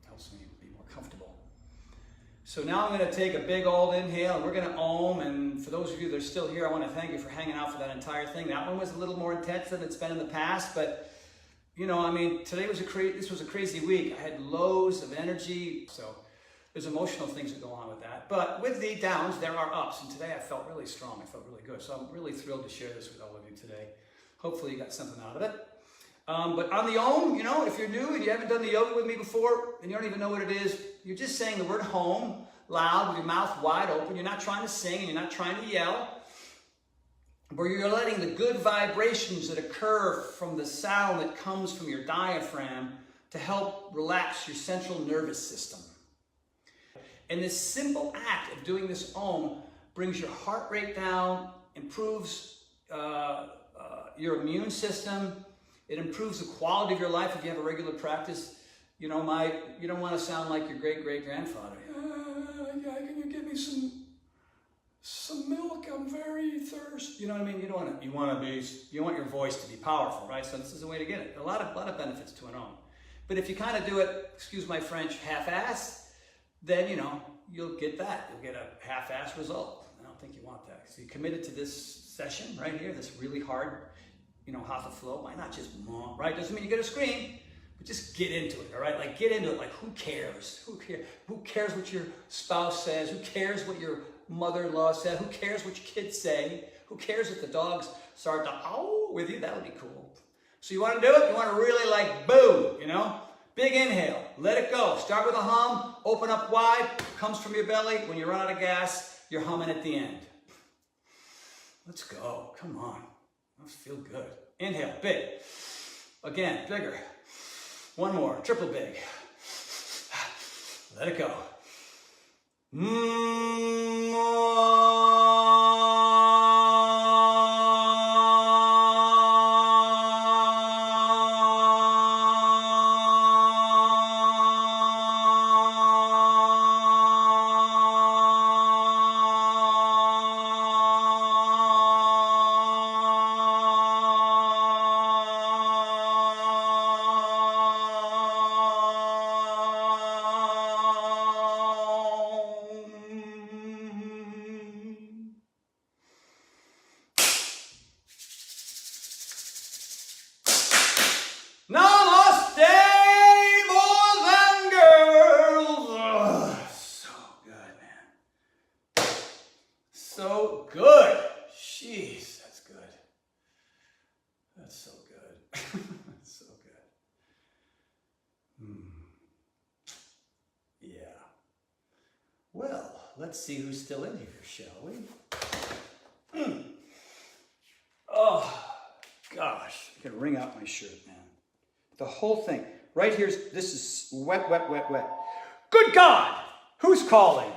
Helps me be more comfortable. So now I'm going to take a big old inhale, and we're going to Om. And for those of you that are still here, I want to thank you for hanging out for that entire thing. That one was a little more intense than it's been in the past, but you know, I mean, today was this was a crazy week. I had lows of energy, so there's emotional things that go on with that. But with the downs, there are ups, and today I felt really strong. I felt really good. So I'm really thrilled to share this with all of you today. Hopefully you got something out of it. But on the Om, you know, if you're new and you haven't done the yoga with me before and you don't even know what it is, you're just saying the word home loud with your mouth wide open. You're not trying to sing and you're not trying to yell. But you're letting the good vibrations that occur from the sound that comes from your diaphragm to help relax your central nervous system. And this simple act of doing this Om brings your heart rate down, improves your immune system. It improves the quality of your life if you have a regular practice. You know, you don't want to sound like your great-great-grandfather. Can you give me some milk? I'm very thirsty. You know what I mean? You want your voice to be powerful, right? So this is a way to get it. A lot of benefits to an Om. But if you kind of do it, excuse my French, half-ass, then you know you'll get that. You'll get a half-ass result. I don't think you want that. So you committed to this session right here, this really hard, you know, hatha flow. Why not just mom, right? Doesn't mean you get a screen, but just get into it, all right? Like, get into it. Like, who cares? Who cares? Who cares what your spouse says? Who cares what your mother-in-law said? Who cares what your kids say? Who cares if the dogs start to ow with you? That would be cool. So you want to do it? You want to really like, boom, you know? Big inhale. Let it go. Start with a hum. Open up wide. Comes from your belly. When you run out of gas, you're humming at the end. Let's go. Come on. Let's feel good. Inhale. Big. Again. Bigger. One more. Triple big. Let it go. Namaste, boys and girls. Oh, so good, man. So good. Jeez, that's good. That's so good. That's so good. Yeah. Well, let's see who's still in here, shall we? Oh, gosh. I could wring out my shirt, man. The whole thing. Right here, this is wet, wet, wet, wet. Good God! Who's calling?